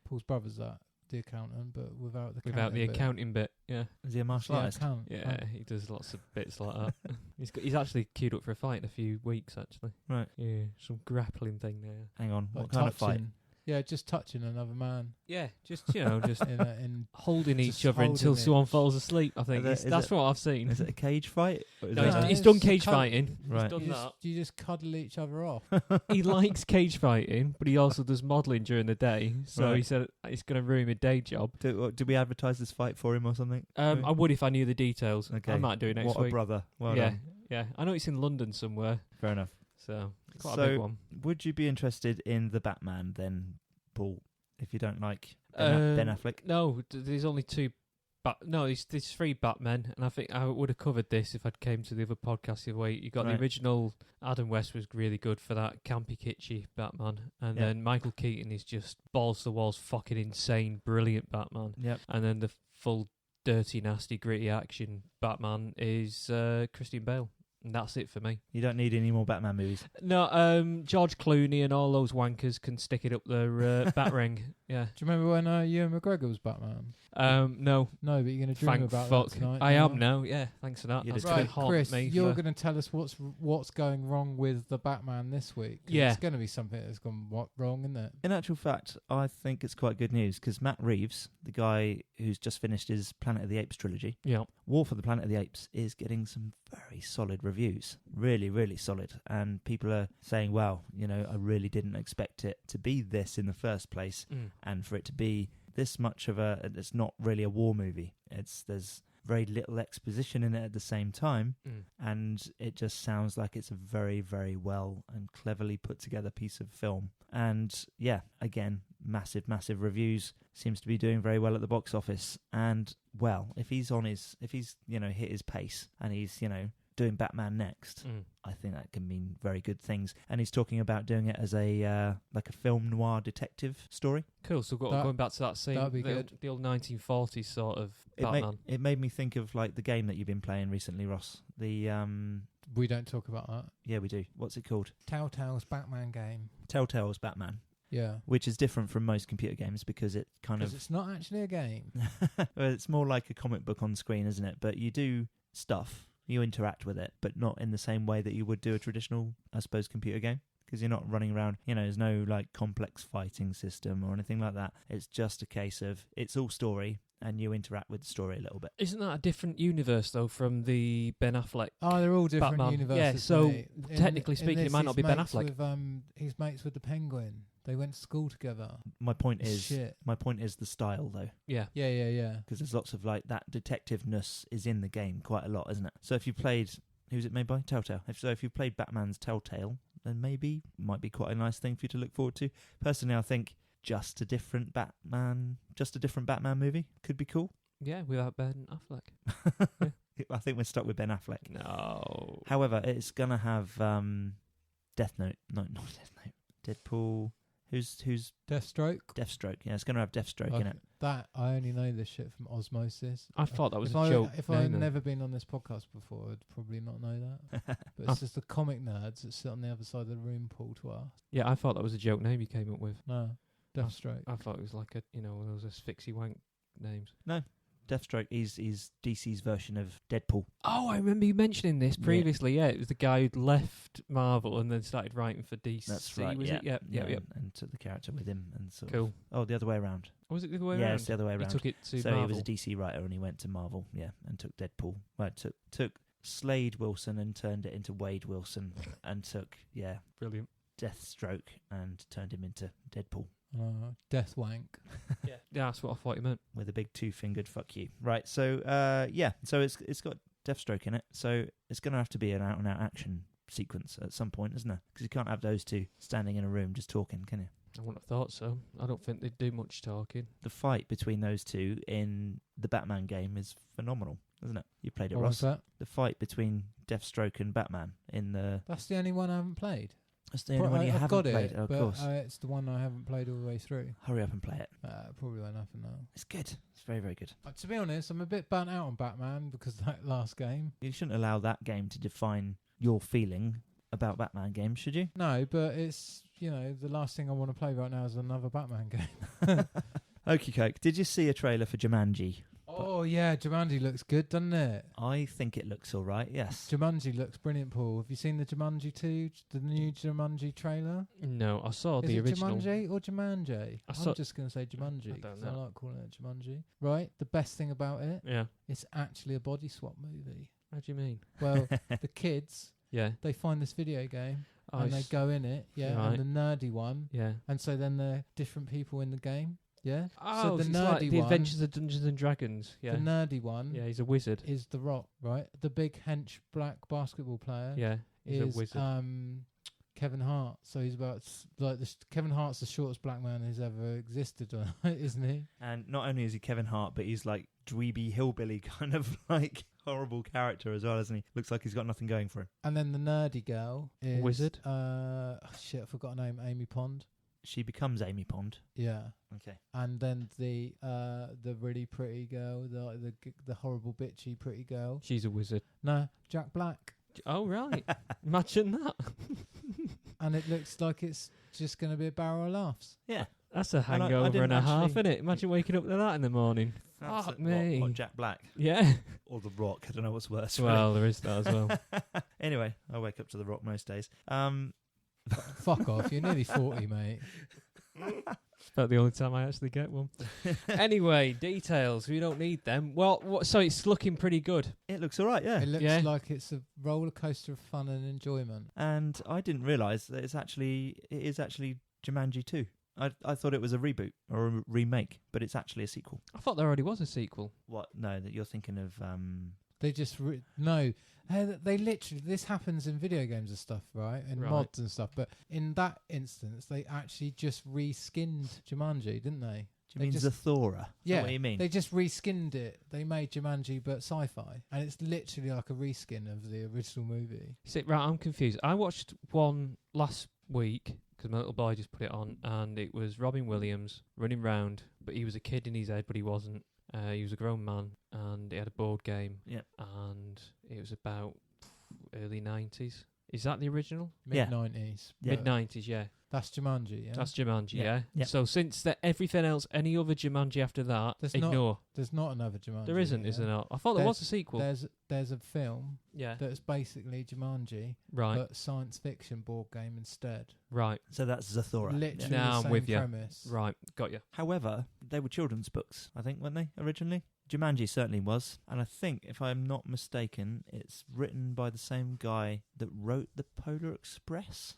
Paul's brother's that, the accountant, but without the accounting bit. Yeah. Is he a martial artist? Yeah, he does lots of bits like that. He's actually queued up for a fight in a few weeks, actually. Right. Yeah, some grappling thing there. Hang on, Like what kind of fight? Yeah, just touching another man. Yeah, just just in holding just each other until holding someone it. falls asleep. I think that's what I've seen. Is it a cage fight? Or is No, it No, he's it's done a cage cuddle. fighting. Right. He's done you that. you just cuddle each other off. He likes cage fighting, but he also does modelling during the day. So Right. he said it's going to ruin my day job. Did we advertise this fight for him or something? I would if I knew the details. Okay. I might do it next What week. a brother. Well yeah, done. yeah. I know it's in London somewhere, Fair enough. so quite So- a big one. Would you be interested in the Batman then, Paul, if you don't like Ben Affleck? No, there's only two. There's three Batmen, and I think I would have covered this if I'd came to the other podcast the other week. You got Right. the original Adam West was really good for that campy, kitschy Batman, and Yeah. then Michael Keaton is just balls to the walls, fucking insane, brilliant Batman, Yep. and then the full dirty, nasty, gritty action Batman is Christian Bale. And that's it for me. You don't need any more Batman movies. No, George Clooney and all those wankers can stick it up their bat ring. Yeah. Do you remember when Ewan McGregor was Batman? No. No, but you're going to dream Thank about fuck. that tonight. I no? am now. Yeah. Thanks for that. You're That's just gonna Right, haunt Chris, me you're for- going to tell us what's going wrong with the Batman this week. 'Cause Yeah. It's going to be something that's gone wrong, isn't it? In actual fact, I think it's quite good news because Matt Reeves, the guy who's just finished his Planet of the Apes trilogy, Yeah. War for the Planet of the Apes is getting some very solid reviews. Really, really solid. And people are saying, well, I really didn't expect it to be this in the first place and for it to be this much of it's not really a war movie. There's very little exposition in it at the same time, and it just sounds like it's a very, very well and cleverly put together piece of film. And yeah, again, massive reviews. Seems to be doing very well at the box office. And well, if he's hit his pace and he's doing Batman next, I think that can mean very good things. And he's talking about doing it as a film noir detective story. Cool. So going back to that scene, that'd be good. The old 1940s sort of Batman. It made me think of the game that you've been playing recently, Ross. We don't talk about that. Yeah, we do. What's it called? Telltale's Batman game. Telltale's Batman. Yeah. Which is different from most computer games because it Because it's not actually a game. well, it's more like a comic book on screen, isn't it? But you do stuff. You interact with it, but not in the same way that you would do a traditional, I suppose, computer game. Because you're not running around, there's no complex fighting system or anything like that. It's just a case of it's all story and you interact with the story a little bit. Isn't that a different universe though from the Ben Affleck? Oh, they're all different Batman. universes. Yeah, so mate. technically speaking, this, it might not be Ben he's Affleck. He's mates with the Penguin. They went to school together. My point is Shit. the style though. Yeah. Yeah. Because there's lots of that detectiveness is in the game quite a lot, isn't it? So if you played, who's it made by? Telltale. If you played Batman's Telltale, then maybe might be quite a nice thing for you to look forward to. Personally, I think just a different Batman movie could be cool. Yeah, without Ben Affleck. I think we're stuck with Ben Affleck. No. However, it's gonna have Death Note. No, not Death Note. Deadpool. Who's Deathstroke. Deathstroke? Yeah, it's gonna have Deathstroke in it. That I only know this shit from osmosis. I thought that was if a joke. If name I'd then. never been on this podcast before, I'd probably not know that. But it's just the comic nerds that sit on the other side of the room, Paul, to ask. Yeah, I thought that was a joke name you came up with. No, Deathstroke. I thought it was like one of those asphyxie wank names. No, Deathstroke is DC's version of Deadpool. Oh, I remember you mentioning this Yeah. previously. Yeah, it was the guy who'd left Marvel and then started writing for DC. That's right. Was yeah. it? Yeah. And took the character with him and sort Cool. of. Oh, the other way around. Or was it the other way Yeah, around? it's the other way He around. took it to So Marvel. he was a DC writer and he went to Marvel, and took Deadpool. Well, took Slade Wilson and turned it into Wade Wilson, and took Brilliant. Deathstroke and turned him into Deadpool Death wank. Yeah, that's what I thought you meant. with a big two-fingered fuck you. Right. So so it's got Deathstroke in it. So it's going to have to be an out-and-out action sequence at some point, isn't it? Because you can't have those two standing in a room just talking, can you? I wouldn't have thought so. I don't think they'd do much talking. The fight between those two in the Batman game is phenomenal, isn't it? You played it, What Ross. was that? The fight between Deathstroke and Batman in the... That's the only one I haven't played. That's the only one you I've haven't got played. it, Oh, of but course. it's the one I haven't played all the way through. Hurry up and play it. Probably won't happen now. It's good. It's very, very good. To be honest, I'm a bit burnt out on Batman because of that last game. You shouldn't allow that game to define your feeling about Batman games, should you? No, but it's, the last thing I want to play right now is another Batman game. Okie coke. Did you see a trailer for Jumanji? Oh, yeah, Jumanji looks good, doesn't it? I think it looks all right, yes. Jumanji looks brilliant, Paul. Have you seen the Jumanji 2, the new Jumanji trailer? No, I saw Is the it original. Jumanji or Jumanji? I'm just going to say Jumanji. I don't 'cause know. I like calling it Jumanji. Right, the best thing about it, Yeah. it's actually a body swap movie. How do you mean? Well, the kids, Yeah. they find this video game Oh, and they go in it, Right. and the nerdy one, Yeah. and so then they're different people in the game, yeah? Oh, so the it's nerdy like the one, Adventures of Dungeons and Dragons. Yeah. the nerdy one Yeah, he's a wizard. is The Rock, right? The big hench black basketball player Yeah, he's is a wizard. Kevin Hart. So he's about Kevin Hart's the shortest black man who's ever existed, isn't he? And not only is he Kevin Hart, but he's like dweeby hillbilly kind of like horrible character as well, isn't he? Looks like he's got nothing going for him. And then the nerdy girl is Wizard? I forgot her name. Amy Pond. She becomes Amy Pond. Yeah. Okay. And then the really pretty girl, the horrible bitchy pretty girl. She's a wizard. No, Jack Black. Oh, right. Imagine that. And it looks like it's just going to be a barrel of laughs. Yeah. That's a I hangover didn't and a half, actually- isn't it? Imagine waking up to that in the morning. That's Fuck it. me. What, Jack Black Yeah. or The Rock? I don't know what's worse. Well, there is that as well. Anyway, I wake up to The Rock most days. Fuck off. You're nearly 40, mate. It's about the only time I actually get one. Anyway, details. We don't need them. Well, so it's looking pretty good. It looks all right, yeah. It looks Yeah. like it's a roller coaster of fun and enjoyment. And I didn't realise that it is actually Jumanji 2. I thought it was a reboot or a remake, but it's actually a sequel. I thought there already was a sequel. What? No, that you're thinking of... They just no. They literally, this happens in video games and stuff, right? And Right. mods and stuff. But in that instance, they actually just reskinned Jumanji, didn't they? Do you mean Zathura? Is Yeah. that what you mean? They just reskinned it. They made Jumanji but sci-fi, and it's literally like a reskin of the original movie. Right, I'm confused. I watched one last week because my little boy just put it on, and it was Robin Williams running round, but he was a kid in his head, but he wasn't. He was a grown man, and he had a board game. Yeah. And it was about early 90s. Is that the original? Yeah. Mid-90s. Yeah. Mid-90s, yeah. That's Jumanji, yeah? That's Jumanji, Yeah. yeah? Yeah. So since everything else, any other Jumanji after that, There's ignore. There's not another Jumanji. There isn't, yeah? is there not? I thought there was a sequel. There's a film Yeah. that's basically Jumanji, Right, but science fiction board game instead. right, So that's Zathura. Literally Now the I'm same with ya. premise. right. Got you. However, they were children's books, I think, weren't they, originally? Jumanji certainly was. And I think, if I'm not mistaken, it's written by the same guy that wrote The Polar Express,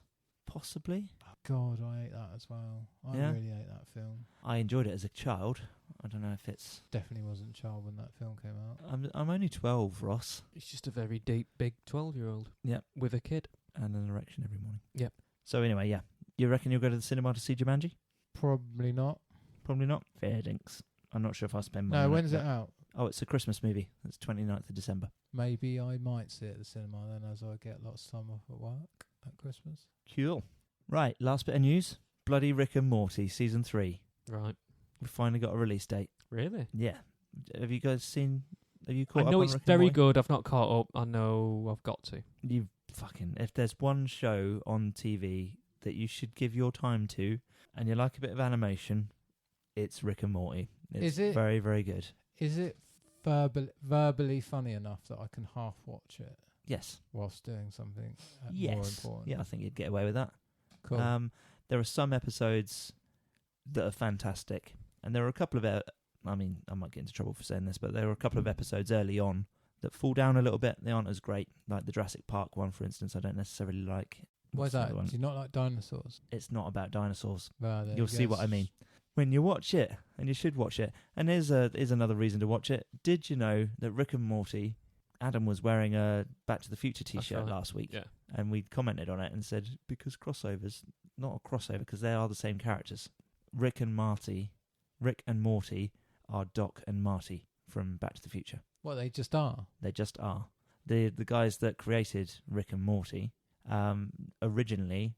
possibly. God, I hate that as well. I Yeah? really hate that film. I enjoyed it as a child. I don't know if it's... Definitely wasn't a child when that film came out. I'm only 12, Ross. It's just a very deep, big 12-year-old. Yep. With a kid. And an erection every morning. Yep. So anyway, yeah. You reckon you'll go to the cinema to see Jumanji? Probably not. Probably not. Fair dinks. I'm not sure if I'll spend money No, on when's but- it out? Oh, it's a Christmas movie. It's 29th of December. Maybe I might see it at the cinema then, as I get lots of time off at work at Christmas. Cool. Right, last bit of news. Bloody Rick and Morty Season 3. Right. We've finally got a release date. Really? Yeah. Have you guys seen... Have you I caught up know on it's Rick and very Morty? good. I've not caught up. I know I've got to. You fucking... If there's one show on TV that you should give your time to, and you like a bit of animation, it's Rick and Morty. It's Is it? very, very good. Is it verbally funny enough that I can half watch it Yes. whilst doing something more Yes. important? Yeah, I think you'd get away with that. Cool. There are some episodes that are fantastic, and there are a couple of... I mean, I might get into trouble for saying this, but there are a couple of episodes early on that fall down a little bit. They aren't as great. Like the Jurassic Park one, for instance, I don't necessarily like. Why's What's the that? other one? Do you not like dinosaurs? It's not about dinosaurs. Well, there You'll you see go. what I mean. When you watch it, and you should watch it, and here's another reason to watch it. Did you know that Rick and Morty, Adam was wearing a Back to the Future t-shirt right. last week, Yeah. and we commented on it and said, because crossovers, not a crossover, because they are the same characters. Rick and Morty are Doc and Marty from Back to the Future. What, they just are? They just are. The guys that created Rick and Morty originally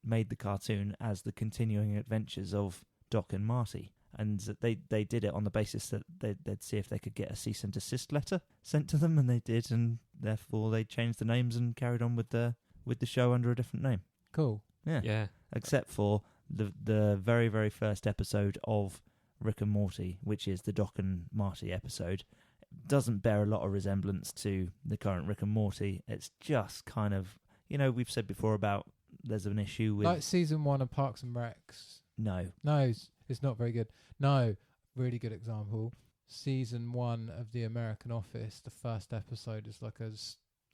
made the cartoon as the continuing adventures of Doc and Marty. And they did it on the basis that they'd see if they could get a cease and desist letter sent to them, and they did, and therefore they changed the names and carried on with the with the show under a different name. Cool. Yeah. Yeah. Except for the very, very first episode of Rick and Morty, which is the Doc and Marty episode, doesn't bear a lot of resemblance to the current Rick and Morty. It's just kind of, we've said before about there's an issue with... Like season 1 of Parks and Recs. No, it's not very good. No, really good example. Season 1 of The American Office, the first episode is like a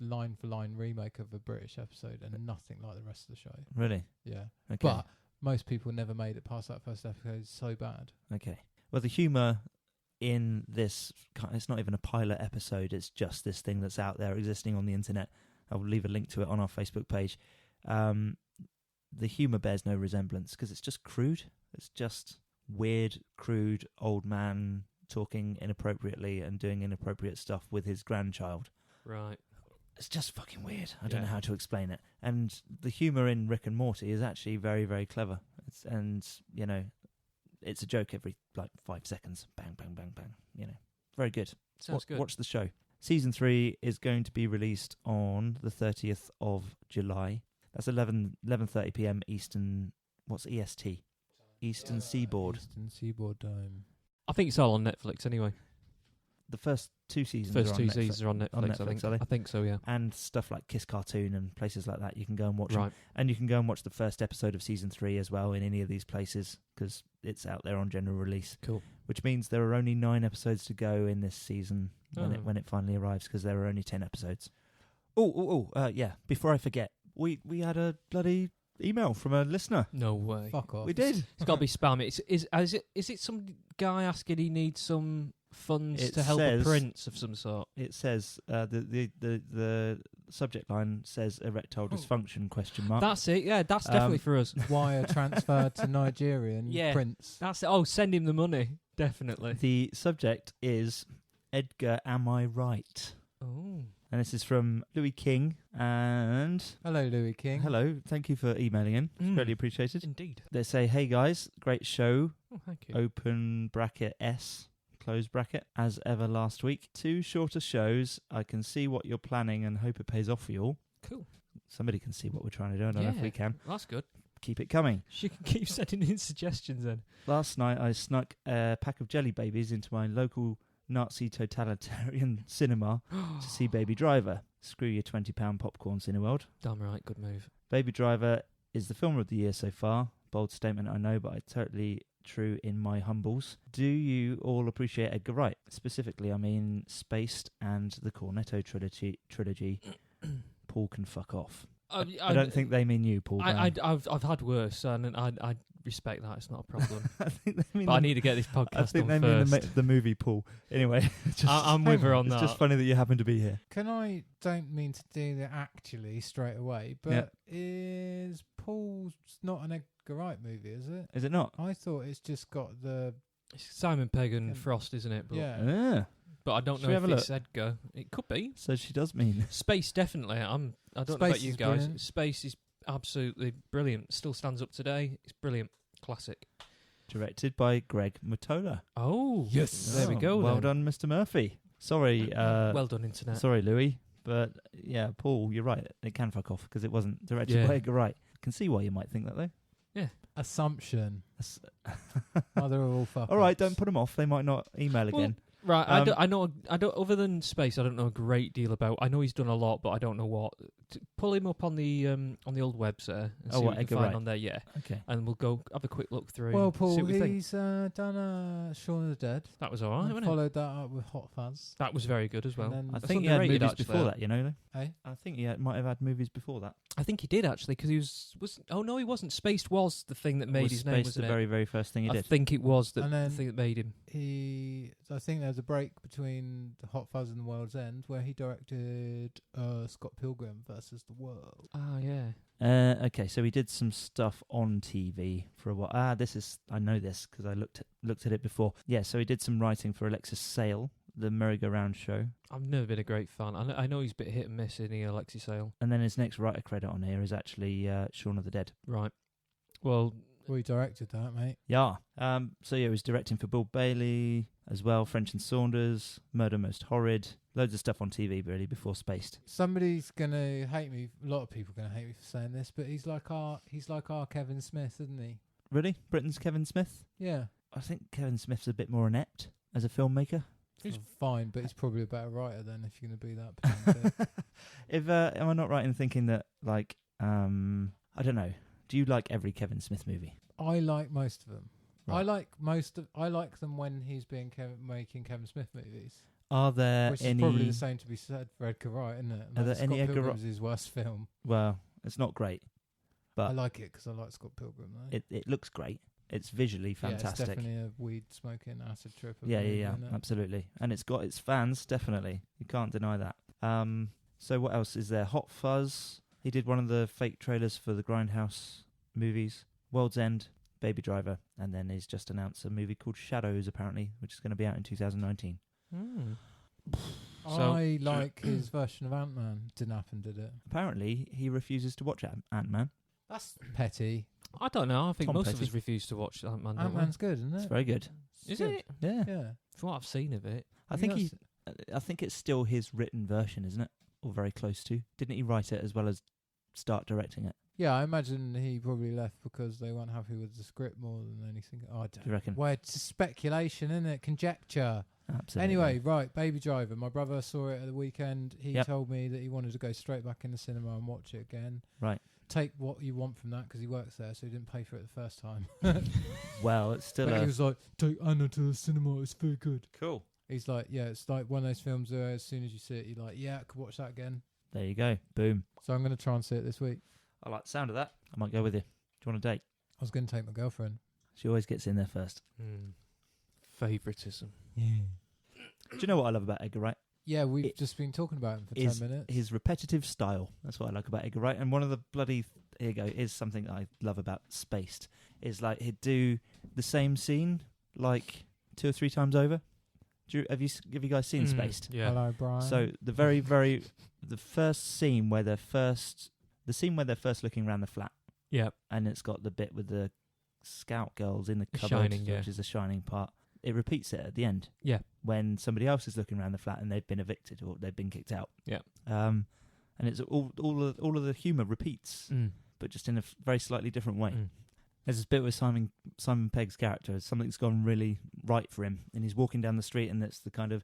line-for-line remake of a British episode and nothing like the rest of the show. Really? Yeah. Okay. But most people never made it past that first episode. It's so bad. Okay. Well, the humour in this, it's not even a pilot episode, it's just this thing that's out there existing on the internet. I will leave a link to it on our Facebook page. The humour bears no resemblance because it's just crude. It's just weird, crude old man talking inappropriately and doing inappropriate stuff with his grandchild. Right. It's just fucking weird. I don't know how to explain it. And the humour in Rick and Morty is actually very, very clever. It's a joke every 5 seconds. Bang, bang, bang, bang. Very good. Sounds good. Watch the show. Season 3 is going to be released on the 30th of July. That's 11:30 p.m. Eastern. What's EST? Eastern Seaboard. Eastern Seaboard Time. I think it's all on Netflix anyway. The first 2 seasons. First are on 2 Netflix. seasons are on Netflix. Are they? I think so. Yeah. And stuff like Kiss Cartoon and places like that, you can go and watch. Right. And you can go and watch the first episode of season 3 as well in any of these places because it's out there on general release. Cool. Which means there are only 9 episodes to go in this season when it finally arrives because there are only 10 episodes. Yeah. Before I forget, we had a bloody email from a listener. No way. Fuck off. We did. It's got to be spam. Is it some guy asking he needs some funds to help a prince of some sort? It says the subject line says erectile dysfunction ? That's it. Yeah, that's definitely for us. Wire transfer to Nigerian prince. That's it. Oh, send him the money. Definitely. The subject is Edgar, am I right? Oh. And this is from Louis King. And hello, Louis King. Hello. Thank you for emailing in. It's really appreciated. Indeed. They say, hey guys, great show. Oh, thank you. Open bracket S. Close bracket. As ever last week. 2 shorter shows. I can see what you're planning and hope it pays off for you all. Cool. Somebody can see what we're trying to do. I don't know if we can. That's good. Keep it coming. She can keep sending in suggestions then. Last night I snuck a pack of jelly babies into my local Nazi totalitarian cinema to see Baby Driver. Screw your £20 popcorn, Cineworld. Damn right, good move. Baby Driver is the film of the year so far. Bold statement, I know, but it's totally true in my humbles. Do you all appreciate Edgar Wright? Specifically, I mean Spaced and the Cornetto trilogy. Paul can fuck off. I don't think they mean you, Paul. I've had worse, and I respect that. It's not a problem. I think they mean but I need to get this podcast I think on they first. mean the movie Paul. Anyway, I'm with her on that. It's just funny that you happen to be here. Don't mean to do that actually straight away, but is Paul's not an Edgar Wright movie, is it? Is it not? I thought it's just got the... It's Simon Pegg and Frost, isn't it? But, Yeah. But I don't know if it's Edgar. It could be. So she does mean... Space, definitely. I don't know about you guys. Brilliant. Space is absolutely brilliant. Still stands up today. It's brilliant. Classic. Directed by Greg Mottola. Oh, yes. There we go. Well done, Mr. Murphy. Sorry. Well done, Internet. Sorry, Louis. But yeah, Paul, you're right. It can fuck off because it wasn't directed by Edgar Wright. I can see why you might think that, though. Yeah. Assumption. Mother of all fuck. All right, don't put them off. They might not email again. Right, I know. Other than Space, I don't know a great deal about. I know he's done a lot, but I don't know what. Pull him up on the old webs there and see what you can find on there. Yeah, okay. And we'll go have a quick look through. Well, Paul, see what he's done Shaun of the Dead. That was all right. Wasn't followed that up with Hot Fuzz. That was very good as well. I think he had movies actually, before that. You know, hey? I think he might have had movies before that. I think he did actually because he was. Oh no, he wasn't. Spaced was the thing that made his name. Was the very, very first thing he did? I think it was the thing that made him. I think there's a break between Hot Fuzz and The World's End where he directed Scott Pilgrim versus the World. Oh yeah. Okay, so he did some stuff on TV for a while. I know this because I looked at it before. Yeah, so he did some writing for Alexis Sale, the merry-go-round show. I've never been a great fan. I know he's a bit hit and miss in the Alexis Sale. And then his next writer credit on here is actually Shaun of the Dead. Right. Well, he directed that, mate. Yeah. So he was directing for Bill Bailey, as well. French and Saunders, Murder Most Horrid. Loads of stuff on TV, really, before Spaced. Somebody's gonna hate me. A lot of people are gonna hate me for saying this, but he's like our Kevin Smith, isn't he? Really? Britain's Kevin Smith? Yeah. I think Kevin Smith's a bit more inept as a filmmaker. He's fine, but he's probably a better writer then if you're going to be that pedantic. Am I not right in thinking that, like, I don't know, do you like every Kevin Smith movie? I like most of them. Right. I like them when he's making Kevin Smith movies. Are there Which any... is probably the same to be said for Edgar Wright, isn't it? Are there any Edgar Pilgrim's his worst film. Well, it's not great, but I like it because I like Scott Pilgrim, though. it looks great. It's visually fantastic. Yeah, it's definitely a weed smoking acid trip. Yeah, absolutely. And it's got its fans, definitely. You can't deny that. So what else is there? Hot Fuzz. He did one of the fake trailers for the Grindhouse movies. World's End, Baby Driver, and then he's just announced a movie called Shadows, apparently, which is going to be out in 2019. I like his version of Ant-Man. Didn't happen, did it? Apparently, he refuses to watch Ant-Man. That's petty. I don't know. I think Tom most Petty. of us refuse to watch Ant-Man. Ant-Man's good, isn't it? It's very good. Is good. it? Yeah. Yeah. From what I've seen of it. I think it's still his written version, isn't it? Or very close to. Didn't he write it as well as start directing it? Yeah, I imagine he probably left because they weren't happy with the script more than anything. Oh, I Do you reckon? well, it's speculation, isn't it? Conjecture. Absolutely. Anyway, right, Baby Driver. My brother saw it at the weekend. He Yep. told me that he wanted to go straight back in the cinema and watch it again. Right. Take what you want from that because he works there, so he didn't pay for it the first time. Well, it's still But he was like, take Anna to the cinema, it's very good. cool. He's like, yeah, it's like one of those films where as soon as you see it, you're like, yeah, I could watch that again. There you go. Boom. So I'm going to try and see it this week. I like the sound of that. I might go with you. Do you want a date? I was going to take my girlfriend. She always gets in there first. Favoritism. Yeah. Do you know what I love about Edgar Wright? Yeah, we've just been talking about him for 10 minutes. His repetitive style. That's what I like about Edgar Wright. And one of the bloody... Here you go. Is something I love about Spaced. Is like he'd do the same scene like 2 or 3 times over. Have you guys seen Spaced? Yeah. Hello, Brian. So the the first scene where they're first looking around the flat. Yeah. And it's got the bit with the scout girls in the cupboard, Shining, yeah. which is the shining part. It repeats it at the end. Yeah. When somebody else is looking around the flat and they've been evicted or they've been kicked out. Yeah. And it's all of the humour repeats, but just in a very slightly different way. There's this bit with Simon Pegg's character. Something's gone really right for him, and he's walking down the street, and it's the kind of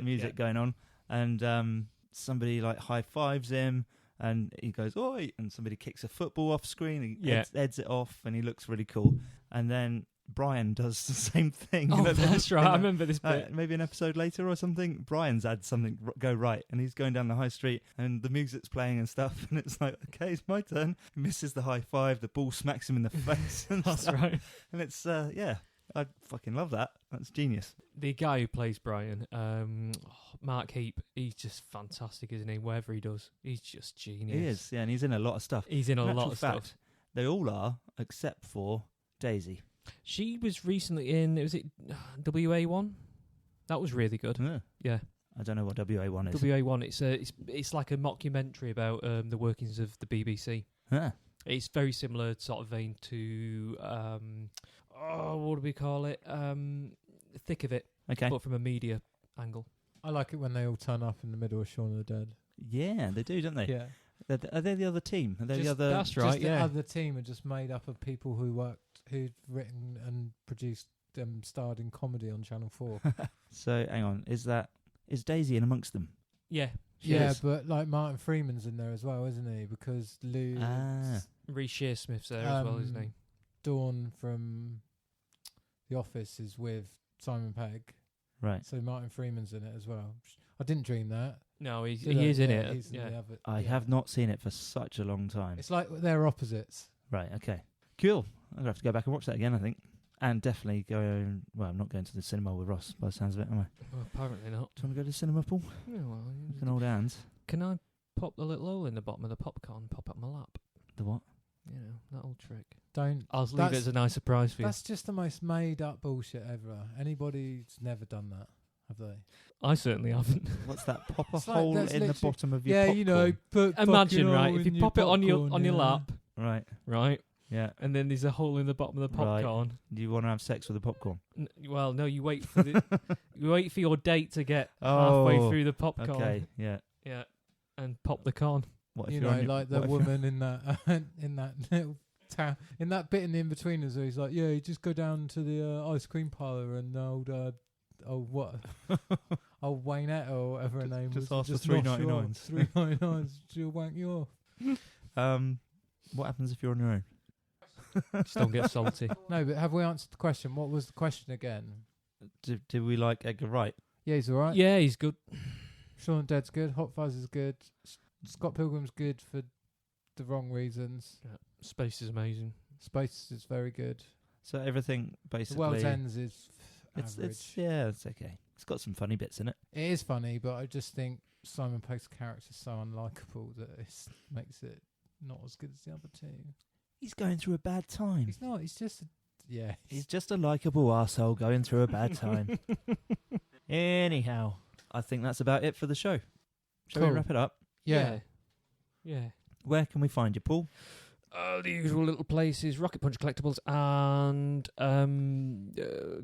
music going on, and somebody like high fives him, and he goes "Oi!" and somebody kicks a football off screen. He heads it off, and he looks really cool. And then Brian does the same thing. Oh, that's right. I remember this bit. Maybe an episode later or something, Brian's had something go right, and he's going down the high street, and the music's playing and stuff, and it's like, okay, it's my turn. He misses the high five, the ball smacks him in the face. And That's stuff. right. And it's, I fucking love that. That's genius. The guy who plays Brian, Mark Heap, he's just fantastic, isn't he? Whatever he does, he's just genius. He is, yeah, and he's in a lot of stuff. He's in a lot of fact, stuff. They all are, except for Daisy. She was recently in, was it WA1? That was really good. Yeah. I don't know what WA1 is. WA1, it's like a mockumentary about the workings of the BBC. Huh. It's very similar sort of vein to, what do we call it? Thick of It, Okay. but from a media angle. I like it when they all turn up in the middle of Shaun of the Dead. Yeah, they do, don't they? Yeah. Are they the other team? Are they the Just- other... That's right, Just yeah. the other team are just made up of people who'd written and produced starred in comedy on Channel 4. So, hang on. Is Daisy in amongst them? Yeah. Yeah, is. but like Martin Freeman's in there as well, isn't he? Because Lou Reece Shearsmith's there as well, isn't he? Dawn from The Office is with Simon Pegg. Right. So Martin Freeman's in it as well. I didn't dream that. No, he Did I? is in Yeah, it. he's in Yeah. the other, I yeah. have not seen it for such a long time. It's like they're opposites. Right, okay. Cool. I'm going to have to go back and watch that again, I think. And definitely I'm not going to the cinema with Ross, by the sounds of it, am I? Well, apparently not. Do you want to go to the cinema, Paul? Yeah, well, We can hold hands. can I pop the little hole in the bottom of the popcorn and pop it on my lap? The what? You know, that old trick. Don't. I'll leave it That's- as a nice surprise for you. That's just the most made up bullshit ever. Anybody's never done that, have they? I certainly haven't. What's that? Pop a It's like- hole that's in the literally- bottom of your Yeah, popcorn. you know. Put Imagine, fucking right, hole if in you pop it on your popcorn, yeah. lap, Right. right, Yeah. and then there's a hole in the bottom of the Right. popcorn. Do you want to have sex with the popcorn? Well, no, you wait for you wait for your date to get Oh, halfway through the popcorn. Okay, yeah. Yeah, and pop the corn. What if You you're know, on your- like the what if woman in that in that little town, in that bit in the in-betweeners where he's like, yeah, you just go down to the ice cream parlour and old Waynette or whatever her name just was. ask for $3.99. $3.99s. $3.99. She'll wank you off. What happens if you're on your own? Just don't get salty. No, but have we answered the question? What was the question again? Do we like Edgar Wright? Yeah, he's all right. Yeah, he's good. Shaun of the Dead's good. Hot Fuzz is good. Scott Pilgrim's good for the wrong reasons. Yeah. Space is amazing. Space is very good. So everything The basically. World's Ends is average. It's okay. It's got some funny bits in it. It is funny, but I just think Simon Pegg's character is so unlikable that it makes it not as good as the other two. He's going through a bad time. He's not. He's just He's just a likeable arsehole going through a bad time. Anyhow, I think that's about it for the show. Shall we Cool. wrap it up? yeah. Yeah. Where can we find you, Paul? The usual little places, Rocket Punch Collectables and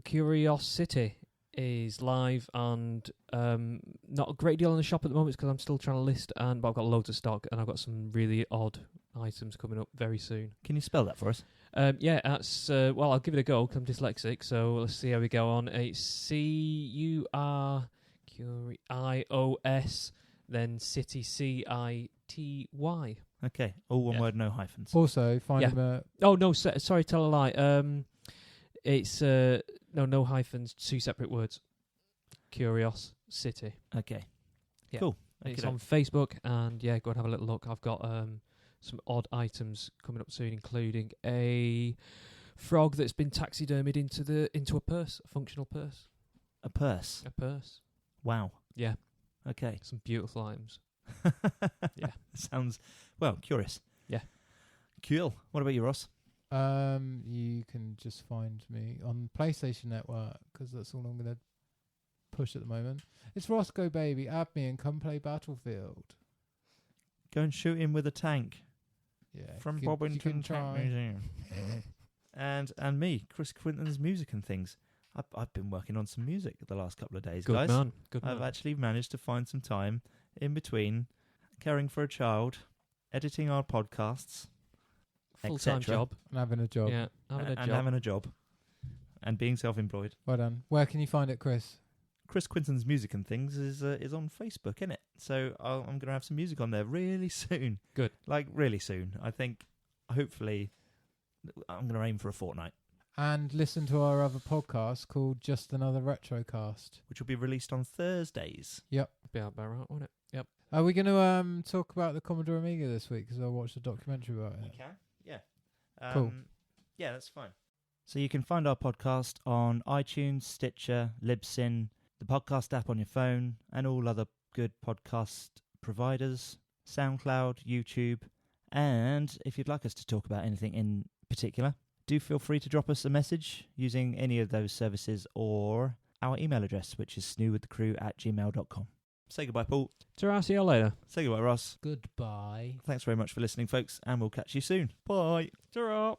Curiosity is live and not a great deal in the shop at the moment because I'm still trying to list, but I've got loads of stock and I've got some really odd items coming up very soon. Can you spell that for us? Yeah, that's I'll give it a go because I'm dyslexic, so let's see how we go on. It's CURIOS, then City CITY. Okay, all one Yeah. word, no hyphens. Also, find Yeah. him at Oh no, sorry, tell a lie. It's no hyphens, two separate words. Curious City. Okay, Yeah. cool. It's Okay, on Facebook, and yeah, go and have a little look. I've got some odd items coming up soon, including a frog that's been taxidermied into a purse, a functional purse. a purse. A purse. Wow. Yeah, Okay. some beautiful items. Yeah. Sounds, well, curious. Yeah. Cool. What about you, Ross? you can just find me on PlayStation Network because that's all I'm going to push at the moment. It's rosscobaby. Add me and come play Battlefield. Go and shoot him with a tank Yeah. from you can Bobbington Tank try. Museum. and me, Chris Quinton's Music and Things. I've been working on some music the last couple of days, Good guys. man. Good I've man. actually managed to find some time in between caring for a child, editing our podcasts, Full-time etc. job. And having a job. Yeah, having a and job. having a job, and being self-employed. Well done. Where can you find it, Chris? Chris Quinton's Music and Things is on Facebook, isn't it? So I'm going to have some music on there really soon. Good. Like, really soon. I think, hopefully, I'm going to aim for a fortnight, And listen to our other podcast called Just Another Retrocast. which will be released on Thursdays. Be out about right, won't it? Yep. Are we going to talk about the Commodore Amiga this week? Because I watched a documentary about it. can? Yeah. Cool. Yeah, that's fine. So you can find our podcast on iTunes, Sticher, Libsyn, the podcast app on your phone, and all other good podcast providers, SoundCloud, YouTube. And if you'd like us to talk about anything in particular, do feel free to drop us a message using any of those services or our email address, which is snewwiththecrew@gmail.com. Say goodbye, Paul. Ta-ra, see you later. Say goodbye, Ross. Goodbye. Thanks very much for listening, folks, and we'll catch you soon. Bye. Ta-ra.